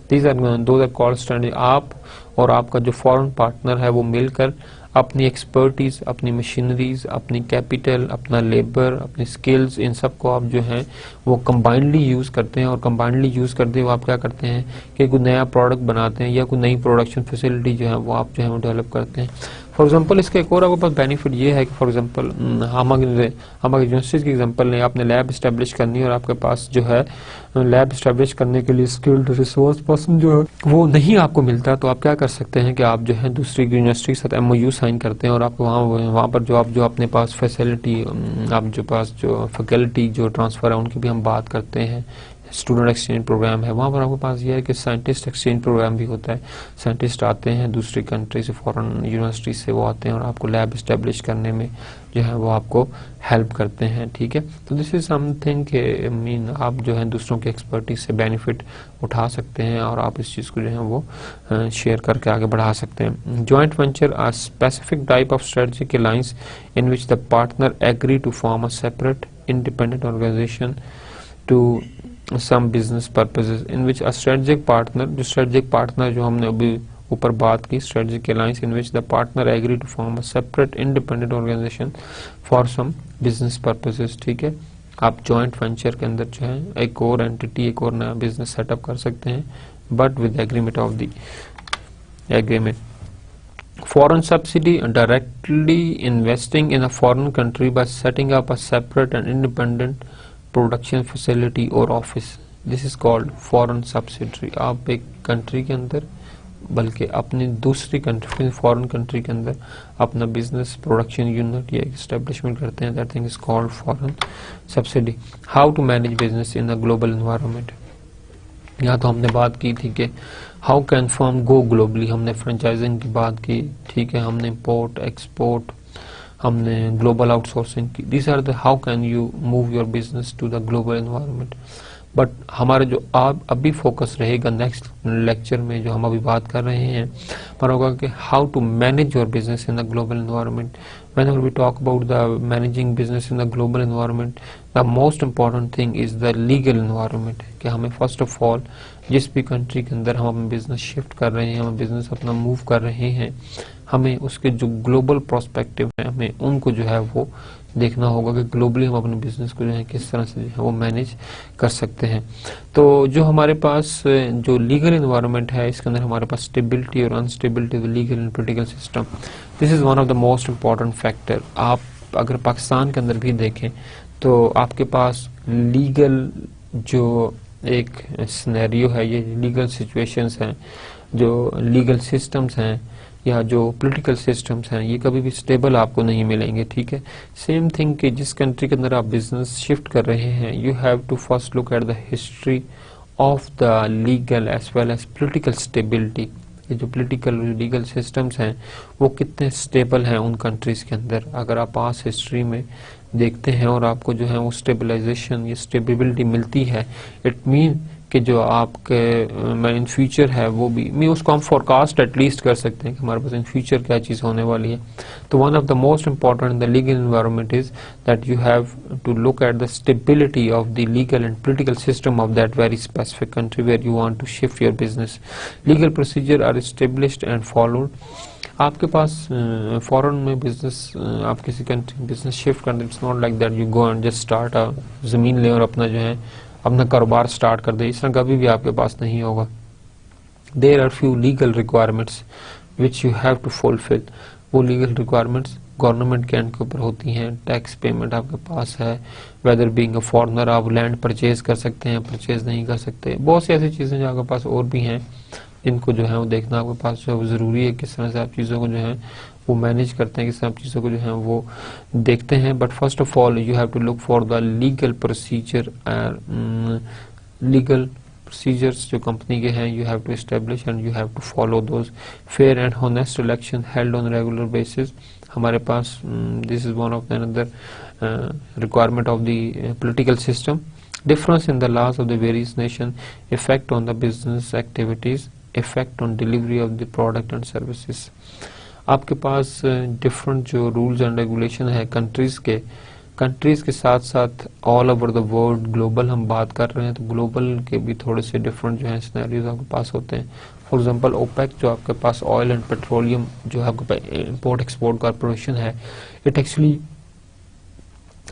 Those are called strategic. आप और आपका जो फॉरेन पार्टनर है वो मिलकर अपनी expertise, अपनी machineries, अपनी कैपिटल, अपना लेबर, अपनी स्किल्स, इन सब को आप जो है वो कंबाइंडली यूज़ करते हैं और कंबाइंडली यूज़ करते हुए आप क्या करते हैं कि कोई नया प्रोडक्ट बनाते हैं या कोई नई प्रोडक्शन फैसिलिटी जो है वो आप जो है वो डेवलप करते हैं। फॉर एग्जांपल इसका एक और आपके पास बेनिफिट ये है कि फॉर एग्जांपल हमारे यूनिवर्सिटीज़ की एग्जांपल ने आपने लैब इस्टेब्लिश करनी है और आपके पास जो है लैब इस्टेब्लिश करने के लिए स्किल्ड रिसोर्स पर्सन जो है वो नहीं आपको मिलता, तो आप क्या कर सकते हैं कि आप जो है दूसरी यूनिवर्सिटी के साथ MOU साइन करते हैं और आपको वहाँ पर जो आप जो अपने पास फैसिलिटी आप जो पास जो फैकल्टी जो ट्रांसफ़र है उनकी भी हम बात करते हैं। स्टूडेंट एक्सचेंज प्रोग्राम है, वहाँ पर आपके पास ये है कि साइंटिस्ट एक्सचेंज प्रोग्राम भी होता है। साइंटिस्ट आते हैं दूसरी कंट्री से, फॉरेन यूनिवर्सिटी से वो आते हैं और आपको लैब इस्टेब्लिश करने में जो है वो आपको हेल्प करते हैं, ठीक है। तो दिस इज समथिंग के मीन आप जो है दूसरों की एक्सपर्टीज से बेनिफिट उठा सकते हैं और आप इस चीज़ को जो है वो शेयर करके आगे बढ़ा सकते हैं। Joint venture are specific type of strategic alliance in which the partner agree to form a separate independent organisation to some business purposes in which a strategic partner, जो strategic partner जो हमने अभी ऊपर बात की, strategic alliance in which the partner agree to form a separate independent organization for some business purposes, ठीक है। आप joint venture के अंदर जो है एक और entity, एक और नया business setup कर सकते हैं but with agreement of the agreement. Foreign subsidy, directly investing in a foreign country by setting up a separate and independent production facility और office, this is called foreign subsidiary. आप एक country के अंदर बल्कि अपनी दूसरी कंट्री फॉरेन कंट्री के अंदर अपना बिजनेस प्रोडक्शन यूनिट या एस्टेब्लिशमेंट करते हैं, that thing is called foreign subsidy. How to manage business in a global environment, यहाँ तो हमने बात की थी कि how can firm go globally, हमने फ्रेंचाइजिंग की बात की, ठीक है, हमने इम्पोर्ट एक्सपोर्ट, हमने ग्लोबल आउटसोर्सिंग की। This are the how can you move your business to the global environment. But हमारा जो आप अभी फोकस रहेगा नेक्स्ट लेक्चर में जो हम अभी बात कर रहे हैं हमारा होगा कि how to manage your business in the global environment. whenever we talk about the managing business in the global environment, the most important thing is the legal environment, कि हमें फर्स्ट ऑफ ऑल जिस भी country के अंदर हम अपना business shift कर रहे हैं, हम बिजनेस अपना मूव कर रहे हैं, हमें उसके जो ग्लोबल प्रोस्पेक्टिव है हमें उनको जो है वो देखना होगा कि ग्लोबली हम अपने बिजनेस को जो है किस तरह से जो है वो मैनेज कर सकते हैं। तो जो हमारे पास जो लीगल एनवायरनमेंट है इसके अंदर हमारे पास स्टेबिलिटी और unstability of the legal and political system, this is one of the most important factor. आप अगर पाकिस्तान के अंदर भी देखें तो आपके पास लीगल जो एक सिनेरियो है, ये लीगल सिचुएशंस हैं, जो लीगल सिस्टम्स हैं या जो पॉलिटिकल सिस्टम्स हैं, ये कभी भी स्टेबल आपको नहीं मिलेंगे। ठीक है, सेम थिंग कि जिस कंट्री के अंदर आप बिजनेस शिफ्ट कर रहे हैं, you have to first look at the history of the legal as well as political stability. ये जो पॉलिटिकल लीगल सिस्टम्स हैं वो कितने स्टेबल हैं उन कंट्रीज के अंदर। अगर आप पास हिस्ट्री में देखते हैं और आपको जो है वो स्टेबलाइजेशन या स्टेबिलिटी मिलती है, इट मीन कि जो आपके इन फ्यूचर है वो भी उसको हम फोरकास्ट एटलीस्ट कर सकते हैं कि हमारे पास इन फ्यूचर क्या चीज़ होने वाली है। तो one of the most important in the legal environment is that you have to look at the stability of the legal and political system of that very specific country where you want to shift your business. Legal procedure are established and followed. आपके पास foreign में business आप किसी country में business shift करते, it's not like that you go and just start जमीन ले और अपना जो है अपना कारोबार स्टार्ट कर दे, इस तरह कभी भी आपके पास नहीं होगा। There are few legal requirements which you have to fulfil. वो लीगल रिक्वायरमेंट्स गवर्नमेंट के एंड के ऊपर होती हैं। टैक्स पेमेंट आपके पास है, वेदर बीइंग अ फॉरेनर आप लैंड परचेज कर सकते हैं, परचेज नहीं कर सकते, बहुत सी ऐसी चीजें जो आपके पास और भी हैं जिनको जो है वो देखना आपके पास जो है वो जरूरी है। किस तरह से आप चीजों को जो है वो मैनेज करते हैं, किस तरह आप चीजों को जो है वो देखते हैं। But first of all you have to look for the legal procedure. Legal procedures जो कंपनी के हैं you have to establish and you have to follow those. Fair and honest election held on regular basis. हमारे पास this is one of the another requirement of the political system. Difference in the laws of the various nation, effect on the business activities, effect on delivery of the product and services. आपके पास different जो rules and regulation है countries के साथ साथ all over the world, global हम बात कर रहे हैं तो ग्लोबल के भी थोड़े से डिफरेंट जो है सिनेरियोज आपके पास होते हैं। फॉर एग्जांपल ओपेक जो आपके पास ऑयल एंड पेट्रोलियम जो है आपके पास इंपोर्ट एक्सपोर्ट कॉर्पोरेशन है, it actually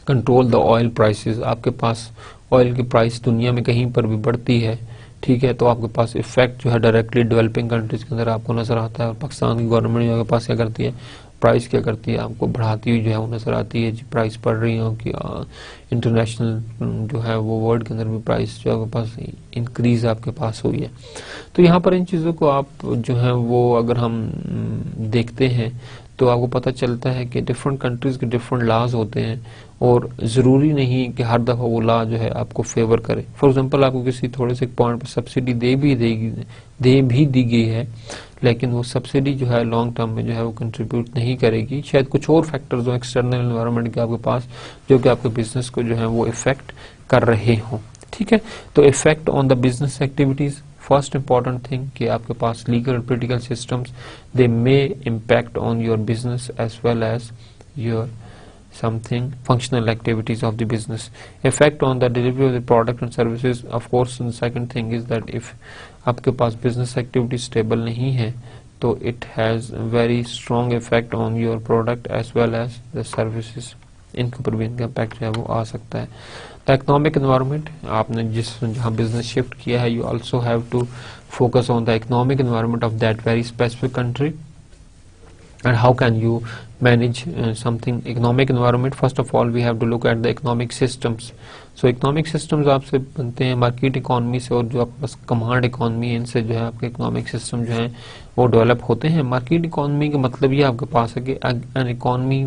control the oil prices. आपके पास ऑयल की प्राइस दुनिया में कहीं पर भी बढ़ती है, ठीक है, तो आपके पास इफेक्ट जो है डायरेक्टली डेवलपिंग कंट्रीज के अंदर आपको नजर आता है। और पाकिस्तान की गवर्नमेंट जो आपके पास क्या करती है, प्राइस क्या करती है, आपको बढ़ाती हुई जो है वो नजर आती है। प्राइस बढ़ रही हो कि इंटरनेशनल जो है वो वर्ल्ड के अंदर भी प्राइस जो आपके पास इंक्रीज आपके पास हुई है। तो यहाँ पर इन चीज़ों को आप जो है वो अगर हम देखते हैं तो आपको पता चलता है कि डिफरेंट कंट्रीज के डिफरेंट लॉज होते हैं और ज़रूरी नहीं कि हर दफ़ा वो लॉ जो है आपको फेवर करे। फॉर एग्जांपल आपको किसी थोड़े से पॉइंट पर सब्सिडी दे भी दी गई है, लेकिन वो सब्सिडी जो है लॉन्ग टर्म में जो है वो कंट्रीब्यूट नहीं करेगी। शायद कुछ और फैक्टर्स हो एक्सटर्नल एनवायरनमेंट के आपके पास जो कि आपके बिजनेस को जो है वो इफेक्ट कर रहे हों। ठीक है, तो effect on the business activities, first important thing कि आपके पास legal political systems they may impact on your business as well as your something functional activities of the business. Effect on the delivery of the product and services, of course, and the second thing is that if आपके पास business activity stable नहीं है तो it has very strong effect on your product as well as the services. इनके ऊपर भी इनका impact जो है वो आ सकता है। The economic environment, आपने जहाँ business shift किया है, you also have to focus on the economic environment of that very specific country. And how can you manage something economic environment? First of all we have to look at the economic systems. So economic systems आपसे बनते हैं market economy से, और जो आपके पास command economy है इनसे जो है आपके इकोनॉमिक सिस्टम जो है वो डेवलप होते हैं। मार्केट इकोनॉमी का मतलब ये आपके पास है कि an economy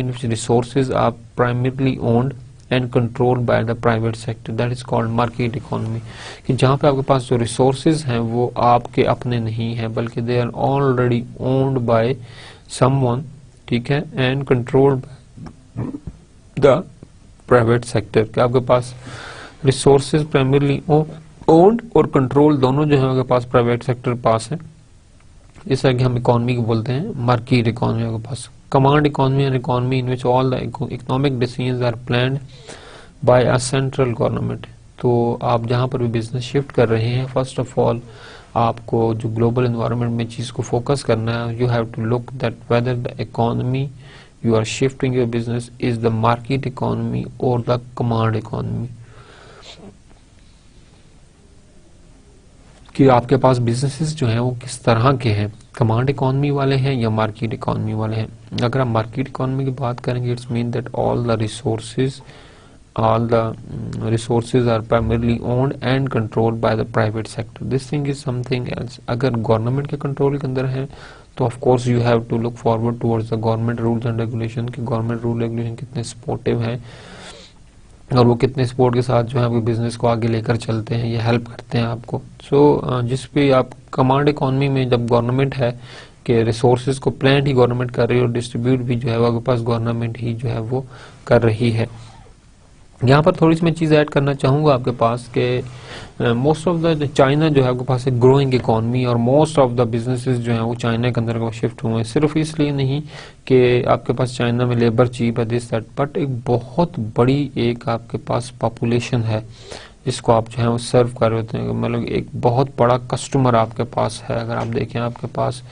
in which resources are primarily owned and controlled by the private sector, that is called market economy. कि जहाँ पे आपके पास जो resources हैं वो आपके अपने नहीं हैं बल्कि they are already owned by someone, ठीक है, and controlled by the private sector। कि आपके पास रिसोर्सेज प्राइमरली ओन्ड और कंट्रोल दोनों जो है उनके पास प्राइवेट सेक्टर पास है। इस तरह की हम इकोनॉमी को बोलते हैं मार्केट इकोनॉमी के पास। Command economy and economy in which all the economic decisions are planned by a central government. तो आप जहां पर भी बिजनेस शिफ्ट कर रहे हैं, फर्स्ट ऑफ ऑल आपको जो ग्लोबल एनवायरनमेंट में चीज को फोकस करना है, you have to look that whether the economy you are shifting your business is the market economy or the command economy, कि आपके पास बिजनेसेस जो हैं वो किस तरह के हैं, कमांड इकोनॉमी वाले हैं या मार्केट इकोनॉमी वाले हैं। अगर हम मार्केट इकोनॉमी की बात करेंगे, it's mean that all the resources are primarily owned and controlled by the private sector. This thing is something else. अगर गवर्नमेंट के कंट्रोल के अंदर है तो of course you have to look forward towards the government rules and regulation, कि government rule regulation कितने supportive हैं और वो कितने सपोर्ट के साथ जो है आपके बिजनेस को आगे लेकर चलते हैं, ये हेल्प करते हैं आपको। सो जिस पे आप कमांड इकोनॉमी में जब गवर्नमेंट है कि रिसोर्सेज को प्लान ही गवर्नमेंट कर रही है और डिस्ट्रीब्यूट भी जो है वो आपके पास गवर्नमेंट ही जो है वो कर रही है। यहाँ पर थोड़ी सी मैं चीज़ ऐड करना चाहूँगा आपके पास कि मोस्ट ऑफ द चाइना जो है आपके पास एक ग्रोइंग इकोनॉमी और मोस्ट ऑफ द बिजनेसेस जो हैं वो चाइना के अंदर को शिफ्ट हुए हैं। सिर्फ इसलिए नहीं कि आपके पास चाइना में लेबर चीप है दिस दैट, बट एक बहुत बड़ी एक आपके पास पॉपुलेशन है जिसको आप जो है वो सर्व कर रहे होते हैं। मतलब एक बहुत बड़ा कस्टमर आपके पास है। अगर आप देखें आपके पास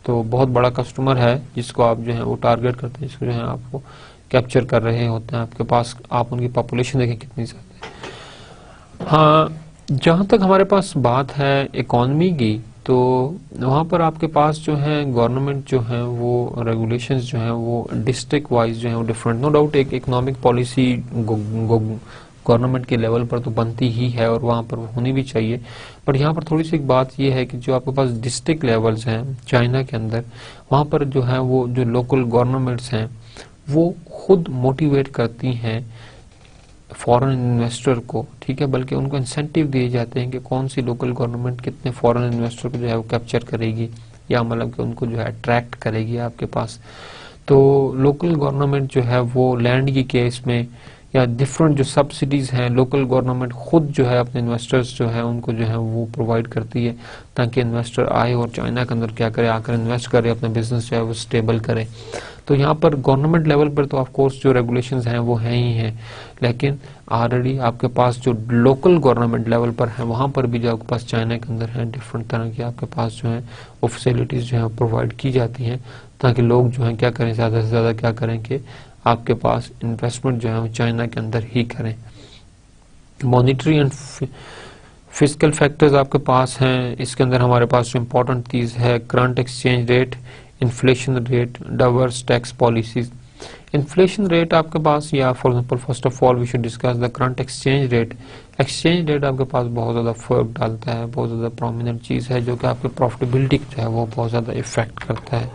तो बहुत बड़ा कस्टमर है जिसको आप जो है वो टारगेट करते हैं, जिसको जो है आपको कैप्चर कर रहे होते हैं आपके पास। आप उनकी पॉपुलेशन देखें कितनी ज्यादा है। हाँ, जहां तक हमारे पास बात है इकोनॉमी की, तो वहां पर आपके पास जो है गवर्नमेंट जो है वो रेगुलेशंस जो है वो डिस्ट्रिक्ट वाइज जो है वो डिफरेंट। नो डाउट एक इकोनॉमिक पॉलिसी गवर्नमेंट के लेवल पर तो बनती ही है और वहां पर होनी भी चाहिए, बट यहाँ पर थोड़ी सी एक बात ये है कि जो आपके पास डिस्ट्रिक्ट लेवल्स हैं चाइना के अंदर, वहां पर जो है वो जो लोकल गवर्नमेंट्स हैं वो खुद मोटिवेट करती हैं फॉरेन इन्वेस्टर को, ठीक है, बल्कि उनको इंसेंटिव दिए जाते हैं कि कौन सी लोकल गवर्नमेंट कितने फॉरेन इन्वेस्टर को जो है वो कैप्चर करेगी या मतलब कि उनको जो है अट्रैक्ट करेगी आपके पास। तो लोकल गवर्नमेंट जो है वो लैंड की केस में या डिफरेंट जो सब्सिडीज हैं लोकल गवर्नमेंट खुद जो है अपने इन्वेस्टर्स जो है उनको जो है वो प्रोवाइड करती है ताकि इन्वेस्टर आए और चाइना के अंदर क्या करे, आकर इन्वेस्ट करे, अपना बिजनेस जो है वो स्टेबल करे। तो यहाँ पर गवर्नमेंट लेवल पर तो ऑफ कोर्स जो रेगुलेशंस हैं वो हैं ही हैं, लेकिन ऑलरेडी आपके पास जो लोकल गवर्नमेंट लेवल पर है वहां पर भी जो आपके पास चाइना के अंदर है डिफरेंट तरह की आपके पास जो है वो फैसिलिटीज जो है प्रोवाइड की जाती हैं ताकि लोग जो है क्या करें, ज्यादा से ज्यादा क्या करें कि आपके पास इन्वेस्टमेंट जो है वो चाइना के अंदर ही करें। मॉनिटरी एंड फिजिकल फैक्टर्स आपके पास हैं। इसके अंदर हमारे पास जो इम्पोर्टेंट चीज है current exchange rate, inflation rate, diverse tax policies. Inflation rate आपके पास, या for example first of all we should discuss the current exchange rate. Exchange rate आपके पास बहुत ज्यादा फर्क डालता है, बहुत ज्यादा प्रोमिनेंट चीज है जो कि आपके प्रॉफिटेबिलिटी जो है वो बहुत ज्यादा इफेक्ट करता है।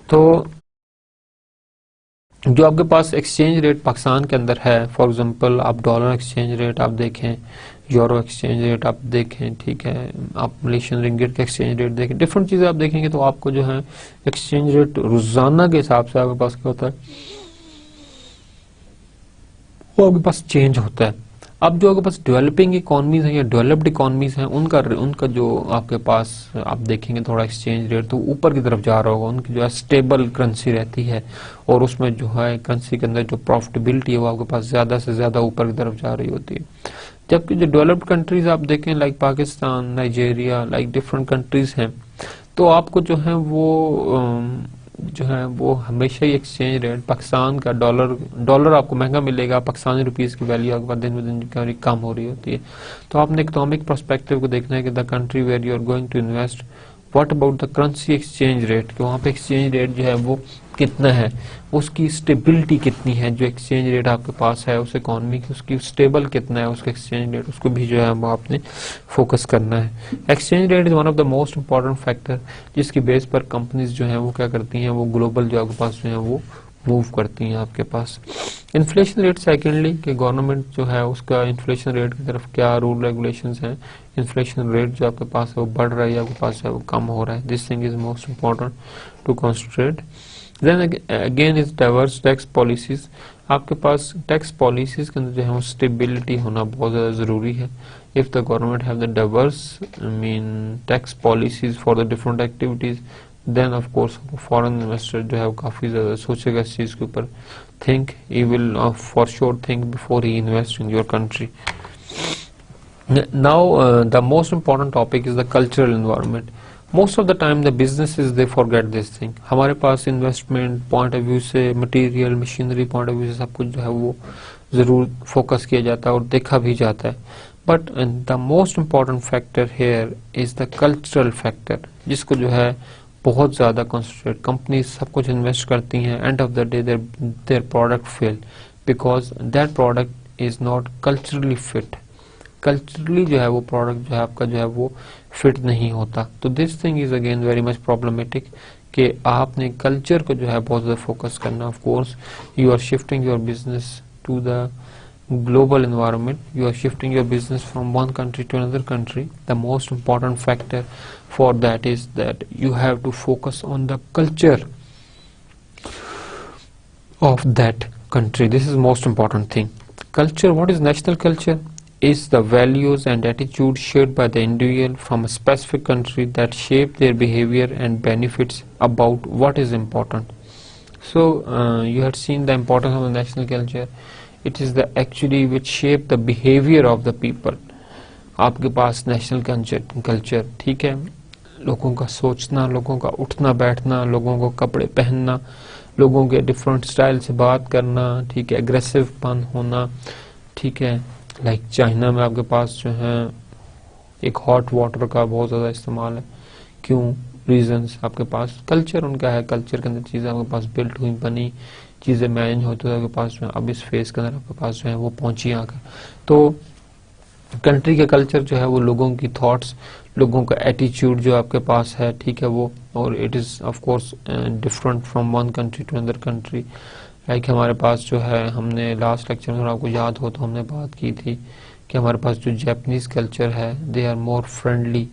तो जो आपके पास एक्सचेंज रेट पाकिस्तान के अंदर है, फॉर एग्जांपल आप डॉलर एक्सचेंज रेट आप देखें, यूरो एक्सचेंज रेट आप देखें, ठीक है, आप मलेशियन रिंगिट का एक्सचेंज रेट देखें, डिफरेंट चीजें आप देखेंगे तो आपको जो है एक्सचेंज रेट रोजाना के हिसाब से आपके पास क्या होता है वो आपके पास चेंज होता है। अब जो आपके पास डेवलपिंग इकोनॉमीज हैं या डेवलप्ड इकोनॉमीज हैं उनका जो आपके पास आप देखेंगे थोड़ा एक्सचेंज रेट तो ऊपर की तरफ जा रहा होगा, उनकी जो है स्टेबल करेंसी रहती है और उसमें जो है करेंसी के अंदर जो प्रॉफिटेबिलिटी है वो आपके पास ज्यादा से ज्यादा ऊपर की तरफ जा रही होती है। जबकि जो डेवलप्ड कंट्रीज आप देखें like Pakistan, Nigeria, like different countries हैं, तो आपको जो है वो हमेशा ही एक्सचेंज रेट पाकिस्तान का डॉलर आपको महंगा मिलेगा, पाकिस्तानी रुपीस की वैल्यू आपके पास दिन ब दिन कम हो रही होती है। तो आपने इकोनॉमिक पर्सपेक्टिव को देखना है कि the country where you are going to invest, what about the currency exchange rate, कि वहां पे एक्सचेंज रेट जो है वो कितना है, उसकी स्टेबिलिटी कितनी है, जो एक्सचेंज रेट आपके पास है उस इकोनॉमी की उसकी स्टेबल कितना है उसका एक्सचेंज रेट, उसको भी जो है वो आपने फोकस करना है। Exchange rate is one of the most important factor जिसकी बेस पर कंपनीज जो है वो क्या करती हैं, वो ग्लोबल जो आपके पास जो है वो मूव करती हैं आपके पास। इन्फ्लेशन रेट सेकेंडली कि गवर्नमेंट जो है उसका इन्फ्लेशन रेट की तरफ क्या रूल रेगुलेशंस हैं, इन्फ्लेशन रेट जो आपके पास है वो बढ़ रहा है या आपके पास है वो कम हो रहा है, this thing is most important to concentrate. Then again is diverse tax policies. आपके पास टैक्स पॉलिसीज के अंदर जो है वो स्टेबिलिटी होना बहुत ज़्यादा ज़रूरी है. If the government have the diverse tax policies for the different activities, then of course foreign investor जो है वो काफ़ी ज़्यादा सोचेगा इस चीज़ के ऊपर. Think he will for sure think before he invest in your country. Now the most important topic is the cultural environment. Most of the time the businesses they forget this thing. हमारे पास investment point of view से, material machinery point of view से सब कुछ जो है वो ज़रूर focus किया जाता है और देखा भी जाता है. But the most important factor here is the cultural factor, जिसको जो है बहुत ज़्यादा concentrate कंपनी सब कुछ इन्वेस्ट करती हैं. End of the day their product fail because that product is not culturally fit. Culturally जो है वो प्रोडक्ट जो है आपका जो है वो फिट नहीं होता. तो this thing is again very much problematic कि आपने कल्चर को जो है बहुत ज़्यादा फोकस करना. Of course you are shifting your business to the global environment, you are shifting your business from one country to another country. The most important factor for that is that you have to focus on the culture of that country. This is most important thing. Culture, what is national culture? Is the values and attitude shared by the individual from a specific country that shape their behavior and benefits about what is important. So you had seen the importance of the national culture. It is the actually which shape the behavior of the people. आपके पास national culture ठीक है, लोगों का सोचना, लोगों का उठना बैठना, लोगों को कपड़े पहनना, लोगों के डिफरेंट स्टाइल से बात करना, ठीक है, एग्रेसिव पन होना, ठीक है. लाइक चाइना में आपके पास जो है एक हॉट वाटर का बहुत ज़्यादा इस्तेमाल है. क्यों? रीजंस आपके पास कल्चर उनका है, कल्चर के अंदर चीज़ें आपके पास बिल्ट हुई बनी, चीज़ें मैनेज होती है आपके पास जो है अब इस फेज के अंदर आपके पास जो है वो पहुंची आकर. तो कंट्री का कल्चर जो है वो लोगों की थॉट्स, लोगों का एटीट्यूड जो आपके पास है, ठीक है वो, और it is of course different from one country to another country. Like हमारे पास जो है, हमने लास्ट लेक्चर में आपको याद हो तो हमने बात की थी कि हमारे पास जो जापानीज कल्चर है दे आर मोर फ्रेंडली,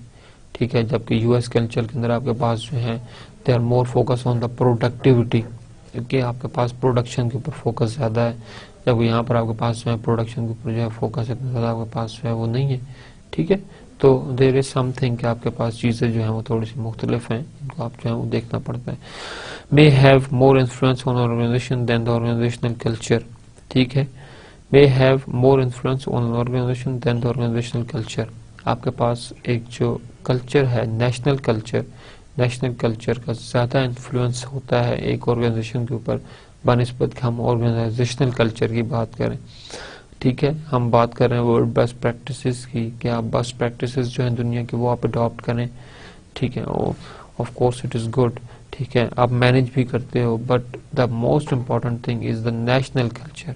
ठीक है, जबकि यूएस कल्चर के अंदर आपके पास जो है they are more focus on the productivity, क्योंकि आपके पास प्रोडक्शन के ऊपर फोकस ज़्यादा है, जबकि यहाँ पर आपके पास जो है प्रोडक्शन के ऊपर जो है फोकस इतना ज़्यादा आपके पास जो है वो नहीं है. ठीक है, तो देर इज समथिंग कि आपके पास चीज़ें जो हैं वो थोड़ी सी मुख्तलिफ हैं, इनको आप जो है वो देखना पड़ता है. May have more influence on organization then the organizational culture. ठीक है, may have more influence on organization then the organizational culture. आपके पास एक जो कल्चर है नेशनल कल्चर का ज़्यादा इन्फ्लुएंस होता है एक ऑर्गेनाइजेशन के ऊपर बनिस्बत हम ऑर्गेनाइजेशनल कल्चर की बात करें. ठीक है, हम बात कर रहे हैं वर्ल्ड बेस्ट प्रैक्टिसेस की, कि आप बेस्ट प्रैक्टिसेस जो हैं दुनिया की वो आप अडॉप्ट करें. ठीक है, of course it is good. ठीक है, आप मैनेज भी करते हो, but the most important thing is the national culture.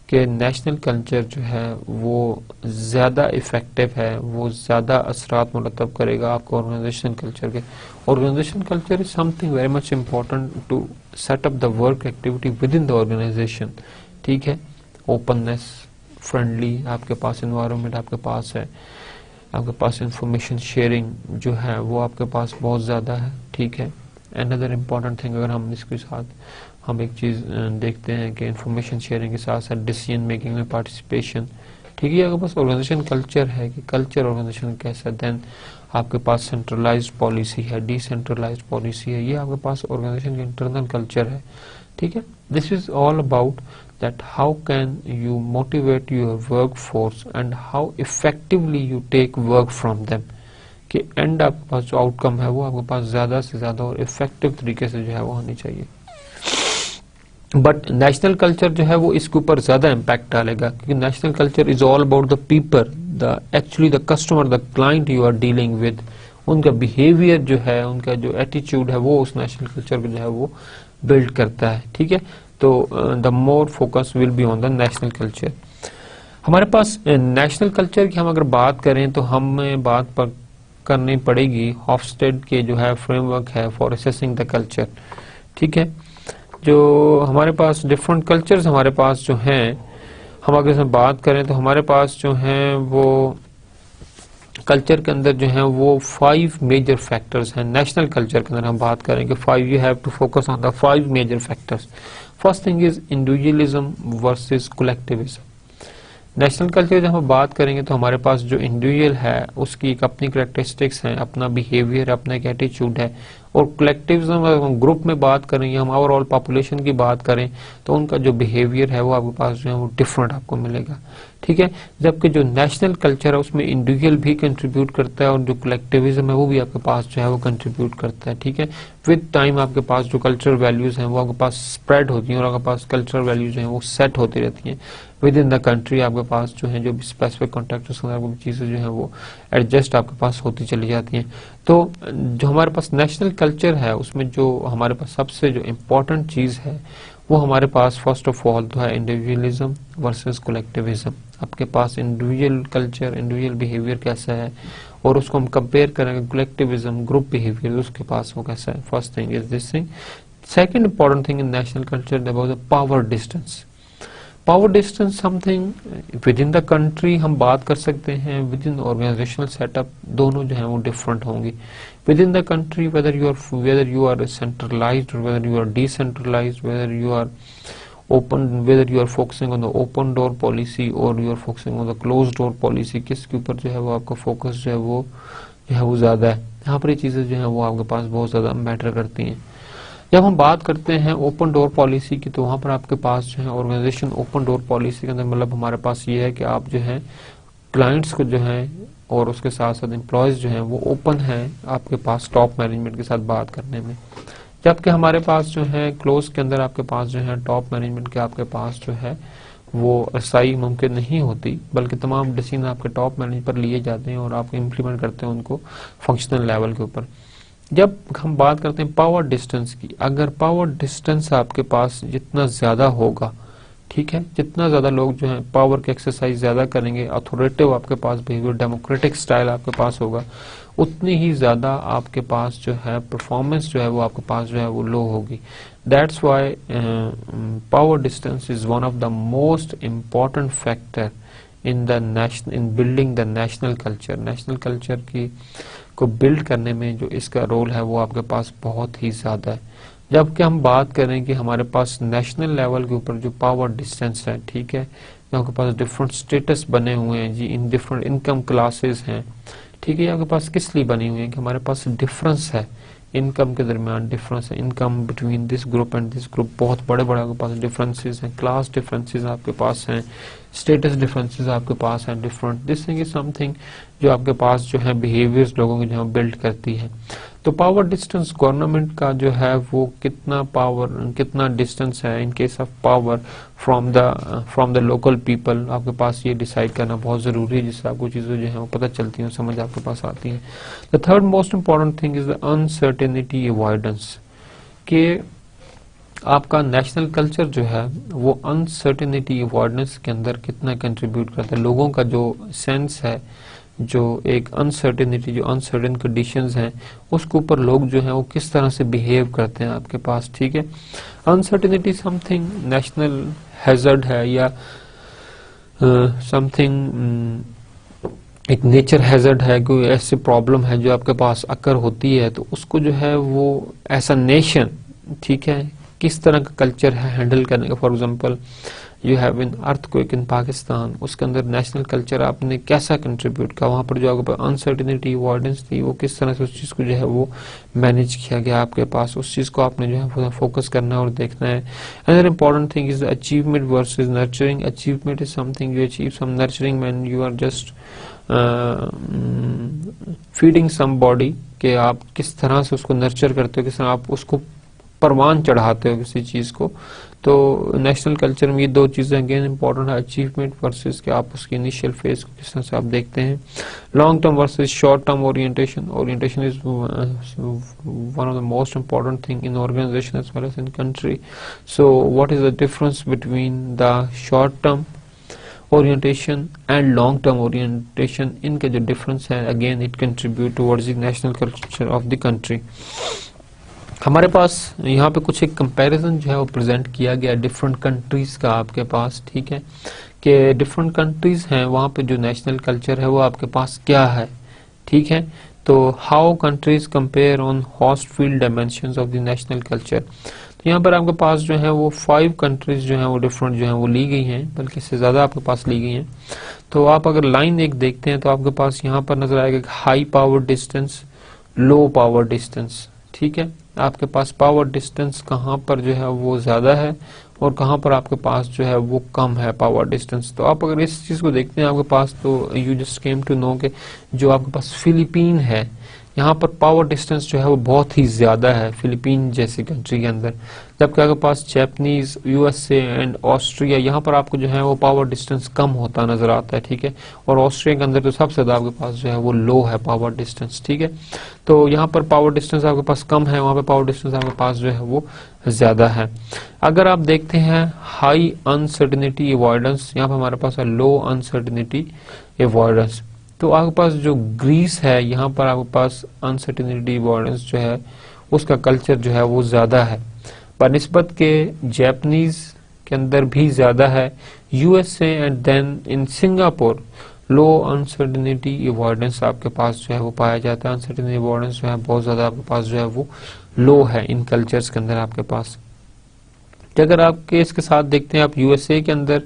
कि नेशनल कल्चर जो है वो ज़्यादा इफ़ेक्टिव है, वो ज़्यादा असरात मुरतब करेगा आपको ऑर्गेनाइजेशन कल्चर के. Organization culture is something very much important to set up the work activity within the organization. ठीक है, ओपननेस, फ्रेंडली आपके पास इन्वायरमेंट आपके पास है, आपके पास इंफॉर्मेशन शेयरिंग जो है वो आपके पास बहुत ज़्यादा है. ठीक है, अनदर इम्पॉर्टेंट थिंग अगर हम इसके साथ हम एक चीज़ देखते हैं कि इंफॉर्मेशन शेयरिंग के साथ साथ डिसीजन मेकिंग में पार्टिसिपेशन. ठीक है, अगर बस ऑर्गेनाइजेशन कल्चर है कि कल्चर ऑर्गेनाइजेशन कैसा, देन आपके पास सेंट्रलाइज्ड पॉलिसी है, डिसेंट्रलाइज्ड पॉलिसी है, ये आपके पास ऑर्गेनाइजेशन का इंटरनल कल्चर है. ठीक है, this is all about that how can you motivate your workforce and how effectively you take work from them, कि एंड आपके पास जो आउटकम है वो आपके पास ज्यादा से ज्यादा और इफेक्टिव तरीके से जो है वो होनी चाहिए. बट नेशनल कल्चर जो है वो इसके ऊपर ज्यादा इम्पैक्ट डालेगा, क्योंकि national culture is all about the people, the actually the customer, the client you are dealing with. उनका बिहेवियर जो है, उनका जो एटीट्यूड है वो उस नेशनल कल्चर को जो है वो बिल्ड करता है. ठीक है, तो the more focus will be on the national culture. हमारे पास नेशनल कल्चर की हम अगर बात करें तो हमें बात पर करनी पड़ेगी हॉफस्टेड के जो है फ्रेमवर्क है फॉर असेसिंग द कल्चर. ठीक है, जो हमारे पास डिफरेंट कल्चर्स हमारे पास जो हैं, हम अगर इसमें बात करें तो हमारे पास जो हैं वो कल्चर के अंदर जो है वो 5 मेजर फैक्टर्स हैं. नेशनल कल्चर के अंदर हम बात करें कि 5, you have to focus on the 5 major factors. First thing is individualism versus collectivism. National culture जब हम बात करेंगे तो हमारे पास जो इंडिविजुअल है उसकी एक अपनी करेक्टरिस्टिक्स हैं, अपना बिहेवियर, अपना एक एटीट्यूड है। और कलेक्टिविज्म अगर हम ग्रुप में बात करेंगे, हम ओवरऑल पॉपुलेशन की बात करें तो उनका जो बिहेवियर है वो आपके पास जो है वो डिफरेंट आपको मिलेगा, ठीक है। जबकि जो नेशनल कल्चर है उसमें इंडिविजुअल भी कंट्रीब्यूट करता है और जो कलेक्टिविज्म है वो भी आपके पास जो है वो कंट्रीब्यूट करता है, ठीक है। विद टाइम आपके पास जो कल्चरल वैल्यूज हैं वो आपके पास स्प्रेड होती हैं और आपके पास कल्चरल वैल्यूज हैं वो सेट होती रहती हैं विद इन द कंट्री। आपके पास जो है जो भी स्पेसिफिक कॉन्टेक्स्ट के अंदर चीजें जो है वो एडजस्ट आपके पास होती चली जाती हैं। तो जो हमारे पास नेशनल कल्चर है उसमें जो हमारे पास सबसे जो इम्पोर्टेंट चीज है वो हमारे पास फर्स्ट ऑफ ऑल तो है इंडिविजुअलिज्म वर्सेस कलेक्टिविज्म। आपके पास इंडिविजुअल कल्चर, इंडिविजुअल बिहेवियर कैसा है और उसको हम कंपेयर करेंगे कलेक्टिविज्म, ग्रुप बिहेवियर, उसके पास वो कैसा है। First thing is this thing. Second important thing in national culture about the power distance. Power distance something with in the country हम बात कर सकते हैं, विद इन ऑर्गेनाइजेशनल सेटअप दोनों जो है वो डिफरेंट होंगी। Within the country whether you are centralized, whether you are decentralized, whether you are open, whether you are focusing on the open door policy और you are focusing on the close door policy, किसके ऊपर जो है वो आपका focus जो है वो ज्यादा है। यहाँ पर ये चीजें जो है वो आपके पास बहुत ज्यादा मैटर करती हैं। जब हम बात करते हैं ओपन डोर पॉलिसी की तो वहां पर आपके पास जो है ऑर्गेनाइजेशन ओपन डोर पॉलिसी के अंदर मतलब हमारे पास ये है कि आप जो है क्लाइंट्स को जो है और उसके साथ साथ एम्प्लॉयज जो है वो ओपन है आपके पास टॉप मैनेजमेंट के साथ बात करने में। जबकि हमारे पास जो है क्लोज के अंदर आपके पास जो है टॉप मैनेजमेंट के आपके पास जो है वो रसाई मुमकिन नहीं होती, बल्कि तमाम डिसीजन आपके टॉप मैनेजमेंट पर लिए जाते हैं और आप इम्प्लीमेंट करते हैं उनको फंक्शनल लेवल के ऊपर। जब हम बात करते हैं पावर डिस्टेंस की, अगर पावर डिस्टेंस आपके पास जितना ज्यादा होगा, ठीक है, जितना ज्यादा लोग जो है पावर की एक्सरसाइज ज्यादा करेंगे, अथॉरिटेटिव आपके पास बिहेवियर, डेमोक्रेटिक स्टाइल आपके पास होगा, उतनी ही ज्यादा आपके पास जो है परफॉर्मेंस जो है वो आपके पास जो है वो लो होगी। That's why power distance is one of the most important factor in building the national culture. National culture की को बिल्ड करने में जो इसका रोल है वो आपके पास बहुत ही ज्यादा है। जबकि हम बात करें कि हमारे पास नेशनल लेवल के ऊपर जो पावर डिस्टेंस है, ठीक है, आपके पास डिफरेंट स्टेटस बने हुए हैं जी, इन डिफरेंट इनकम क्लासेस हैं, ठीक है, आपके पास किस लिए बनी हुई है कि हमारे पास डिफरेंस है इनकम के दरमियान, डिफरेंस है income between this group and this group, बहुत बड़े बड़े आपके पास डिफरेंसेस हैं, क्लास डिफरेंसेस आपके पास हैं, स्टेटस डिफरेंसेस आपके पास हैं different. This thing is something जो आपके पास जो है बिहेवियर्स लोगों के जो बिल्ड करती है। तो पावर डिस्टेंस गवर्नमेंट का जो है वो कितना डिस्टेंस है in case of power from the local people, आपके पास ये डिसाइड करना बहुत जरूरी है, जिससे आपको चीजें जो है वो पता चलती हैं, समझ आपके पास आती है। The third most important thing is the uncertainty avoidance, के आपका नेशनल कल्चर जो है वो अनसर्टेनिटी अवॉइडेंस के अंदर कितना कंट्रीब्यूट करता है। लोगों का जो सेंस है, जो एक अनसर्टेनिटी, जो अनसर्टेन कंडीशंस हैं उसके ऊपर लोग जो हैं वो किस तरह से बिहेव करते हैं आपके पास, ठीक है। अनसर्टेनिटी समथिंग नेशनल हैजर्ड है या समथिंग एक नेचर हैजर्ड है, कोई ऐसी प्रॉब्लम है जो आपके पास अकर होती है, तो उसको जो है वो ऐसा नेशन, ठीक है, किस तरह का कल्चर है हैंडल करने का। For example you have in earthquake इन पाकिस्तान, उसके अंदर नेशनल कल्चर आपने कैसा कंट्रीब्यूट किया, वहां पर जो आपके पास अनसर्टेनिटी अवॉइडेंस थी वो किस तरह से उस चीज को जो है वो मैनेज किया गया आपके पास, उस चीज को आपने जो है फोकस करना और देखना है। Another important thing is achievement versus nurturing. Achievement is something you achieve some, nurturing mean you are just feeding somebody, के आप किस तरह से उसको नर्चर करते हो, किस तरह आप उसको परवान चढ़ाते हो किसी चीज को। तो नेशनल कल्चर में ये दो चीजें अगेन इंपॉर्टेंट है, अचीवमेंट वर्सेस कि आप उसकी इनिशियल फेज को किस तरह से आप देखते हैं। Long term versus short term orientation. Orientation is one of the most important thing in organization as well as in country. So what is the difference between the short term orientation and long term orientation? इनके जो difference है again it contribute towards the national culture of the country. हमारे पास यहाँ पे कुछ एक comparison जो है वो प्रेजेंट किया गया डिफरेंट कंट्रीज का आपके पास, ठीक है, कि डिफरेंट कंट्रीज हैं वहाँ पे जो नेशनल कल्चर है वो आपके पास क्या है, ठीक है। तो how countries compare on host field dimensions of the national culture. तो यहाँ पर आपके पास जो है वो 5 कंट्रीज जो है वो डिफरेंट जो है वो ली गई हैं, बल्कि इससे ज्यादा आपके पास ली गई हैं। तो आप अगर लाइन एक देखते हैं तो आपके पास यहाँ पर नजर आएगा high power distance, low power distance. ठीक है, आपके पास पावर डिस्टेंस कहाँ पर जो है वो ज्यादा है और कहाँ पर आपके पास जो है वो कम है पावर डिस्टेंस। तो आप अगर इस चीज को देखते हैं आपके पास, तो you just came to know के जो आपके पास फिलीपीन है, यहाँ पर पावर डिस्टेंस जो है वो बहुत ही ज्यादा है फिलीपीन जैसी कंट्री के अंदर, जबकि आपके पास जापानीज, यूएसए एंड ऑस्ट्रिया, यहाँ पर आपको जो है वो पावर डिस्टेंस कम होता नजर आता है। ठीक है, और ऑस्ट्रिया के अंदर तो सबसे ज्यादा आपके पास जो है वो लो है पावर डिस्टेंस। ठीक है, तो यहाँ पर पावर डिस्टेंस आपके पास कम है, वहां पर पावर डिस्टेंस आपके पास जो है वो ज्यादा है। अगर आप देखते हैं हाई अनसर्टेनिटी अवॉइडेंस, यहाँ पर हमारे पास है लो अनसर्टेनिटी अवॉइडेंस। तो आपके पास जो ग्रीस है, यहाँ पर आपके पास अनसर्टेनिटी अवॉइडेंस जो है उसका कल्चर जो है वो ज्यादा है, बनिस्बत के जापानीज के अंदर भी ज्यादा है। USA and then in Singapore low uncertainty avoidance आपके पास जो है वो पाया जाता है। अनसर्टेनिटी अवॉइडेंस जो है बहुत ज्यादा आपके पास जो है वो लो है इन कल्चर्स के अंदर आपके पास। अगर आपके इसके साथ देखते हैं आप यूएसए के अंदर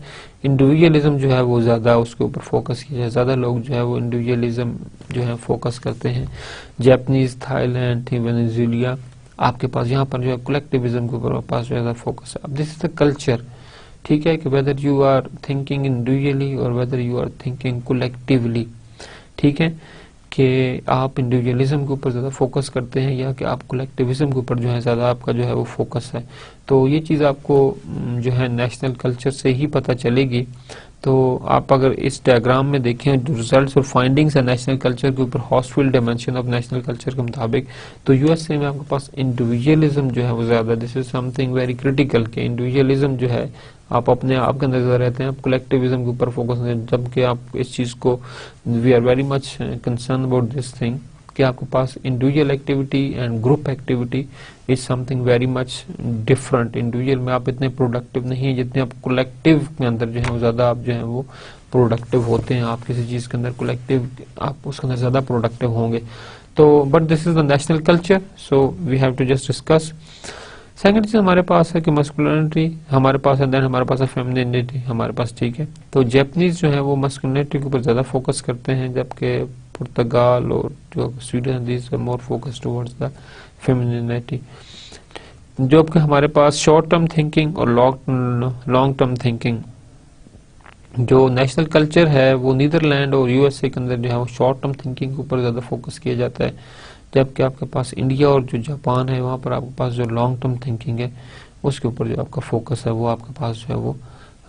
इंडिविजुअलिज्म जो है वो ज्यादा उसके ऊपर फोकस किया जाए, ज्यादा लोग जो है वो इंडिविजुअलिज्म जो है फोकस करते हैं। जापानीज, थाईलैंड, वेनेजुएला, आपके पास यहाँ पर जो है कलेक्टिविज्म के ऊपर पास ज्यादा फोकस है। अब दिस इज द कल्चर। ठीक है, कि whether you are thinking individually और whether you are thinking collectively. ठीक है, कि आप इंडिविजुअलिज्म के ऊपर ज्यादा फोकस करते हैं या कि आप कलेक्टिविज्म के ऊपर जो है ज्यादा आपका जो है वो फोकस है। तो ये चीज आपको जो है नेशनल कल्चर से ही पता चलेगी। तो आप अगर इस डायग्राम में देखें जो रिजल्ट्स और फाइंडिंग्स है नेशनल कल्चर के ऊपर हॉस्टफील्ड डायमेंशन ऑफ नेशनल कल्चर के मुताबिक, तो यूएसए में आपके पास इंडिविजुअलिज्म जो है वो ज्यादा। This is something very critical कि इंडिविजुअलिज्म जो है आप अपने आप के अंदर ज्यादा रहते हैं, आप कलेक्टिविज्म के ऊपर फोकस नहीं, जबकि आप इस चीज को we are very much concern about this thing कि आपके पास individual activity and group activity is something very much different. Individual में आप इतने प्रोडक्टिव नहीं है जितने आप कलेक्टिव के अंदर जो है वो ज्यादा आप जो है वो प्रोडक्टिव होते हैं। आप किसी चीज के अंदर कलेक्टिव आप उसके अंदर ज्यादा प्रोडक्टिव होंगे। तो but this is the national culture, so we have to just discuss. Second चीज हमारे पास है कि मस्कुलिनिटी हमारे पास है, देन हमारे पास है फेमिनिटी हमारे पास। ठीक है, तो जापानीज जो है वो मस्कुलिनिटी के ऊपर ज्यादा फोकस करते हैं, जबकि पुर्तगाल और जो Sweden these are more focus towards the feminity. जो कि हमारे पास शॉर्ट टर्म थिंकिंग और लॉन्ग टर्म थिंकिंग, जो नेशनल कल्चर है वो नीदरलैंड और यूएसए के अंदर जो है वो शॉर्ट टर्म थिंकिंग के ऊपर ज्यादा फोकस किया जाता है, जबकि आपके पास इंडिया और जो जापान है वहां पर आपके पास जो लॉन्ग टर्म थिंकिंग है उसके ऊपर जो आपका फोकस है वो आपके पास जो है वो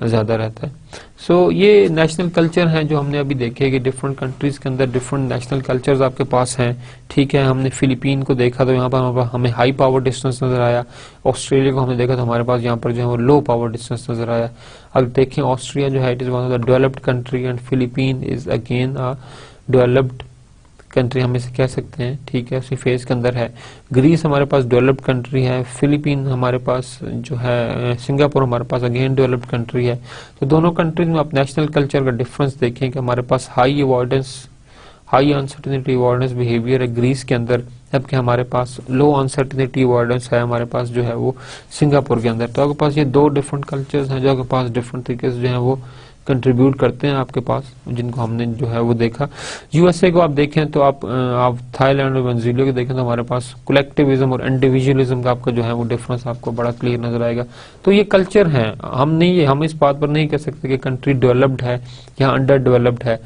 ज्यादा रहता है। सो ये नेशनल कल्चर है जो हमने अभी देखे कि डिफरेंट कंट्रीज के अंदर डिफरेंट नेशनल कल्चर्स आपके पास हैं। ठीक है, हमने फिलीपीन को देखा तो यहाँ पर हमें हाई पावर डिस्टेंस नजर आया। ऑस्ट्रेलिया को हमने देखा तो हमारे पास यहाँ पर जो है वो लो पावर डिस्टेंस नजर आया। अगर देखें ऑस्ट्रिया जो है it is one of the developed country and Philippine is again a developed country हम इसे कह सकते हैं। ठीक है, उसी फेज के अंदर है। ग्रीस हमारे पास डेवलप्ड कंट्री है, फिलीपीन हमारे पास जो है, सिंगापुर हमारे पास अगेन डेवलप्ड कंट्री है। तो दोनों कंट्रीज में आप नेशनल कल्चर का डिफरेंस देखें कि हमारे पास high avoidance, high uncertainty avoidance behaviour है ग्रीस के अंदर, जबकि हमारे पास लो अनसर्टेनिटी अवॉइडेंस है हमारे पास जो है वो सिंगापुर के अंदर। तो आपके पास ये दो डिफरेंट कल्चर्स हैं जो आपके पास डिफरेंट तरीके से जो है वो कंट्रीब्यूट करते हैं आपके पास, जिनको हमने जो है वो देखा। यूएसए को आप देखें तो आप थाईलैंड और वेनेजुएला को देखें तो हमारे पास कलेक्टिविज्म और इंडिविजुअलिज्म का आपका जो है वो डिफरेंस आपको बड़ा क्लियर नजर आएगा। तो ये कल्चर है, हम इस बात पर नहीं कह सकते कि कंट्री डेवलप्ड है या अंडर डेवलप्ड है,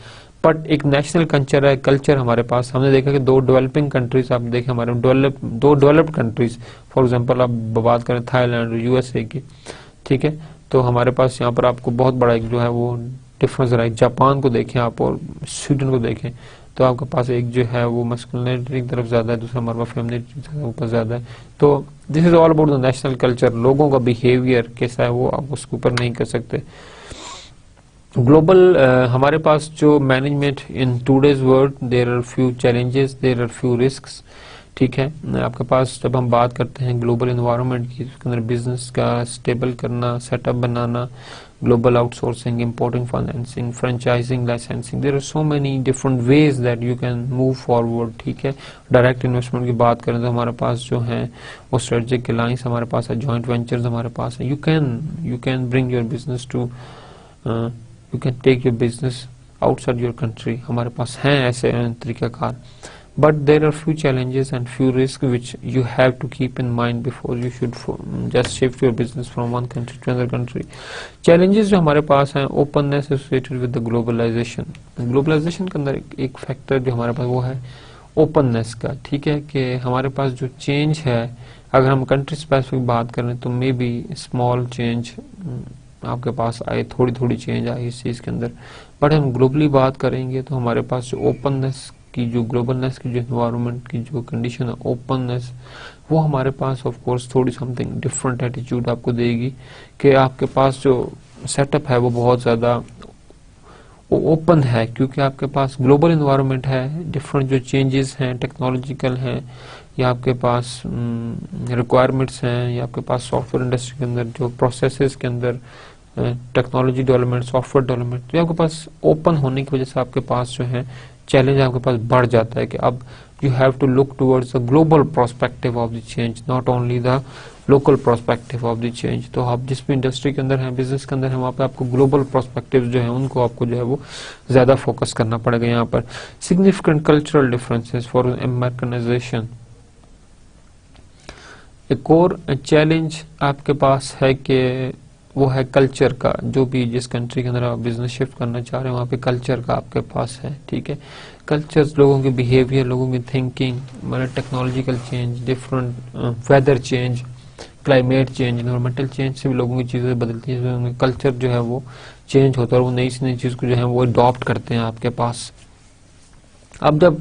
बट एक नेशनल कल्चर है, कल्चर हमारे पास। हमने देखा कि दो डेवलपिंग कंट्रीज आप देखें हमारे दो डेवलप्ड कंट्रीज, फॉर एग्जांपल आप बात करें थाईलैंड और यूएसए की। ठीक है, तो हमारे पास यहाँ पर आपको बहुत बड़ा एक जो है वो डिफरेंस रहा है। जापान को देखें आप और स्वीडन को देखें तो आपके पास एक जो है वो मस्कुलिनिटी की तरफ ज्यादा है, दूसरा हमारे पास फेमिनिटी की ऊपर ज्यादा है। तो this is all about the national culture. लोगों का बिहेवियर कैसा है वो आप उसके ऊपर नहीं कर सकते। ग्लोबल हमारे पास जो management in today's world, there are few challenges, there are few risks. ठीक है। आपके पास जब हम बात करते हैं ग्लोबल एनवायरनमेंट की, उसके अंदर बिजनेस का स्टेबल करना, setup banana, global outsourcing, importing, financing, franchising, licensing, there are so many different ways that you can move forward, ठीक है। डायरेक्ट इन्वेस्टमेंट की बात करें तो हमारे पास जो है वो स्ट्रेटेजिक अलायंस हमारे पास है, जॉइंट वेंचर्स हमारे पास है। You can bring your business to, you can take your business outside your country, हमारे पास हैं ऐसे तरीकाकार। But there are few challenges and few risks which you have to keep in mind before you should just shift your business from one country to another country. Challenges जो हमारे पास हैं, openness associated with the globalization. Globalization के अंदर एक factor जो हमारे पास वो है openness का, ठीक है, कि हमारे पास जो चेंज है, अगर हम कंट्री स्पेसिफिक बात करें तो मे बी स्मॉल चेंज आपके पास आए, थोड़ी थोड़ी चेंज आई इस चीज़ के अंदर। बट हम ग्लोबली बात करेंगे तो हमारे पास जो ओपननेस की, जो ग्लोबलनेस की, जो एनवायरनमेंट की जो कंडीशन है, ओपननेस, वो हमारे पास ऑफ कोर्स थोड़ी समथिंग डिफरेंट एटीट्यूड आपको देगी कि आपके पास जो सेटअप है वो बहुत ज़्यादा ओपन है, क्योंकि आपके पास ग्लोबल एनवायरनमेंट है, डिफरेंट जो चेंजेस हैं टेक्नोलॉजिकल हैं, या आपके पास रिक्वायरमेंट्स हैं, या आपके पास सॉफ्टवेयर इंडस्ट्री के अंदर जो प्रोसेसेस के अंदर टेक्नोलॉजी डेवलपमेंट, सॉफ्टवेयर डेवलपमेंट, तो आपके पास ओपन होने की वजह से आपके पास जो है चैलेंज आपके पास बढ़ जाता है कि अब you have to look towards the global prospective of the change, not only the local prospective of the change. तो आप जिस भी इंडस्ट्री के अंदर हैं, बिजनेस के अंदर है, वहाँ पे आपको ग्लोबल प्रोस्पेक्टिव जो है उनको आपको जो है वो ज्यादा फोकस करना पड़ेगा। यहाँ पर significant cultural differences for Americanisation, एक और चैलेंज आपके पास है कि वो है कल्चर का। जो भी जिस कंट्री के अंदर आप बिजनेस शिफ्ट करना चाह रहे हैं वहाँ पे कल्चर का आपके पास है, ठीक है। कल्चर्स, लोगों के बिहेवियर, लोगों की थिंकिंग, मतलब technological change, different weather change, climate change, environmental change से भी लोगों की चीज़ें बदलती हैं, कल्चर जो है वो चेंज होता है और वो नई से नई चीज़ को जो है वो अडॉप्ट करते हैं आपके पास। अब जब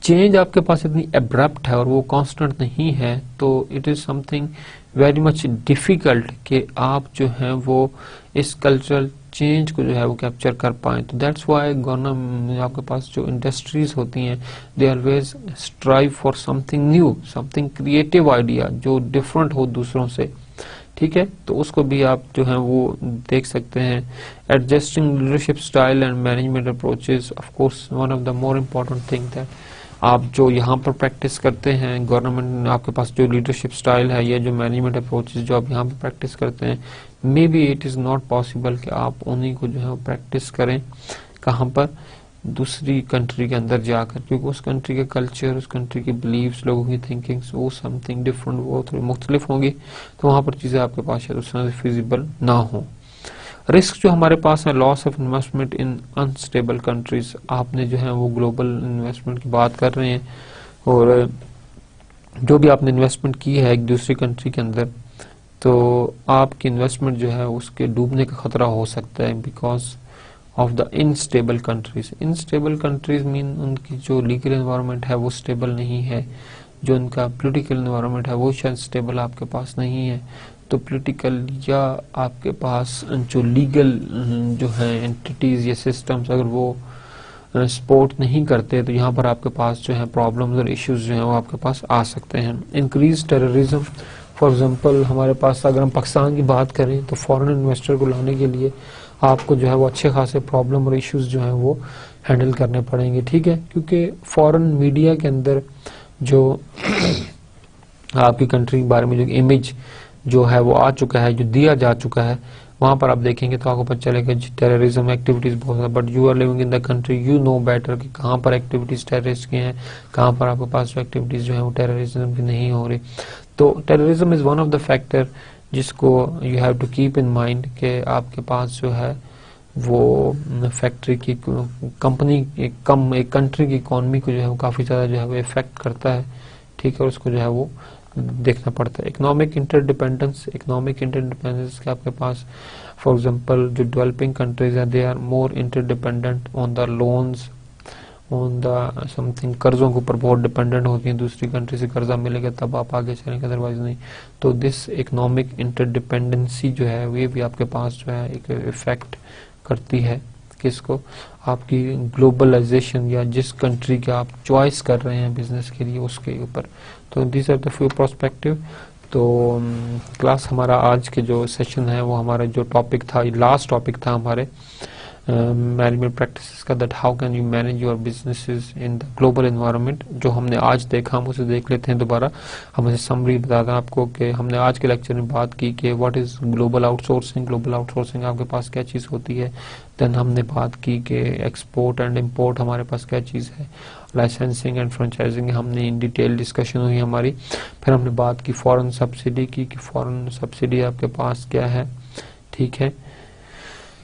चेंज आपके पास इतनी एब्रप्ट है और वो कांस्टेंट नहीं है, तो it is something very much difficult कि आप जो है वो इस कल्चरल चेंज को जो है वो कैप्चर कर पाए। तो दैट्स व्हाई गवर्नमेंट, आपके पास जो इंडस्ट्रीज होती हैं, they always strive for something new, something creative idea जो डिफरेंट हो दूसरों से, ठीक है। तो उसको भी आप जो है वो देख सकते हैं। Adjusting leadership style and management approaches, of course one of the more important thing that आप जो यहाँ पर प्रैक्टिस करते हैं, गवर्नमेंट आपके पास जो लीडरशिप स्टाइल है या जो मैनेजमेंट अप्रोचेस जो आप यहाँ पर प्रैक्टिस करते हैं, may be it is not possible कि आप उन्हीं को जो है वो प्रैक्टिस करें कहाँ पर, दूसरी कंट्री के अंदर जाकर, क्योंकि उस कंट्री का कल्चर, उस कंट्री की बिलीव्स, लोगों की थिंकिंग्स वो समथिंग डिफरेंट, वो थोड़ी मुख्तलिफ होंगी, तो वहाँ पर चीज़ें आपके पास शायद उस तरह से फिजिबल ना हो। रिस्क जो हमारे पास है, loss of investment in unstable countries, आपने जो है वो ग्लोबल इन्वेस्टमेंट की बात कर रहे हैं और जो भी आपने इन्वेस्टमेंट की है एक दूसरी कंट्री के अंदर, तो आपकी इन्वेस्टमेंट जो है उसके डूबने का खतरा हो सकता है because of the instable countries. Instable countries mean उनकी जो लीगल एनवायरनमेंट है वो स्टेबल नहीं है, जो उनका पॉलिटिकल एनवायरनमेंट है वो शायद स्टेबल आपके पास नहीं है। तो पॉलिटिकल या आपके पास जो लीगल जो है एंटिटीज या सिस्टम्स अगर वो सपोर्ट नहीं करते, तो यहाँ पर आपके पास जो है प्रॉब्लम्स और इश्यूज जो हैं वो आपके पास आ सकते हैं। इंक्रीज टेररिज्म, फॉर एग्जांपल हमारे पास अगर हम पाकिस्तान की बात करें तो फॉरेन इन्वेस्टर को लाने के लिए आपको जो है वो अच्छे खासे प्रॉब्लम और इश्यूज जो हैं वो हैंडल करने पड़ेंगे, ठीक है। क्योंकि फॉरेन मीडिया के अंदर जो आपकी कंट्री के बारे में जो इमेज जो है वो आ चुका है, जो दिया जा चुका है, वहां पर आप देखेंगे तो आपको पता चलेगा टेररिज्म एक्टिविटीज बहुत है। But you are living in the country, you know better कि कहाँ पर एक्टिविटीज टेररिस्ट की हैं, कहाँ पर आपके पास जो एक्टिविटीज जो है वो टेररिज्म की नहीं हो रही। तो terrorism is one of the factor जिसको you have to keep in mind कि आपके पास जो है वो फैक्ट्री की कंपनी एक कंट्री की इकोनॉमी को जो है वो काफी ज्यादा जो है वो इफेक्ट करता है, ठीक है, और उसको जो है वो देखना पड़ता है। इकोनॉमिक इंटरडिपेंडेंस के आपके पास फॉर एग्जांपल जो डेवलपिंग कंट्रीज हैं, they are more interdependent on the loans, on the something, कर्जों के ऊपर बहुत डिपेंडेंट होती हैं, दूसरी कंट्री से कर्जा मिलेगा तब आप आगे चलेंगे, अदरवाइज नहीं। तो दिस इकोनॉमिक इंटरडिपेंडेंसी जो है वे भी आपके पास जो है एक इफेक्ट करती है किसको, आपकी ग्लोबलाइजेशन या जिस कंट्री का आप चॉइस कर रहे हैं बिजनेस के लिए उसके ऊपर। तो this are the few perspective. तो क्लास हमारा आज के जो सेशन है वो हमारा जो टॉपिक था, लास्ट टॉपिक था हमारे मैनेजमेंट प्रैक्टिसेस का, that how can you manage your businesses in the global environment. जो हमने आज देखा हम उसे देख लेते हैं दोबारा। हम इसे समरी बता दें आपको कि हमने आज के लेक्चर में बात की कि what is global outsourcing. Global outsourcing आपके पास क्या चीज़ होती है। देन हमने बात की कि एक्सपोर्ट एंड इम्पोर्ट हमारे पास क्या चीज़ है। लाइसेंसिंग एंड फ्रेंचाइजिंग हमने इन डिटेल डिस्कशन हुई हमारी। फिर हमने बात की फॉरेन सब्सिडी की कि फॉरेन सब्सिडी आपके पास क्या है, ठीक है।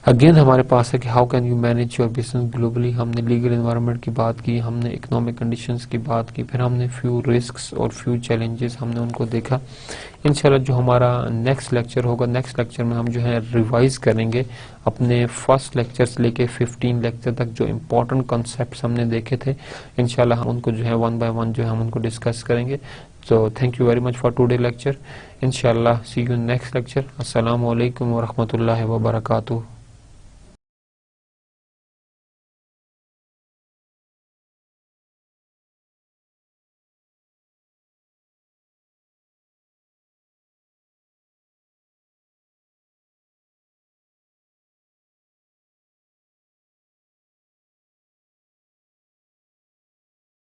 अगेन हमारे पास है कि how can you manage your business globally. हमने लीगल एनवायरनमेंट की बात की, हमने इकोनॉमिक कंडीशंस की बात की, फिर हमने फ्यू रिस्क्स और फ्यू चैलेंजेस हमने उनको देखा। इंशाल्लाह जो हमारा नेक्स्ट लेक्चर होगा, नेक्स्ट लेक्चर में हम जो है रिवाइज करेंगे अपने फर्स्ट लेक्चर से लेके 15 लेक्चर तक जो इम्पोर्टेंट कॉन्सेप्ट्स हमने देखे थे। इंशाल्लाह हम उनको जो है वन बाय वन जो है हम उनको डिस्कस करेंगे। So thank you very much for today lecture. Inshallah see you in next lecture. Assalamu alaikum wa rahmatullahi wa barakatuh.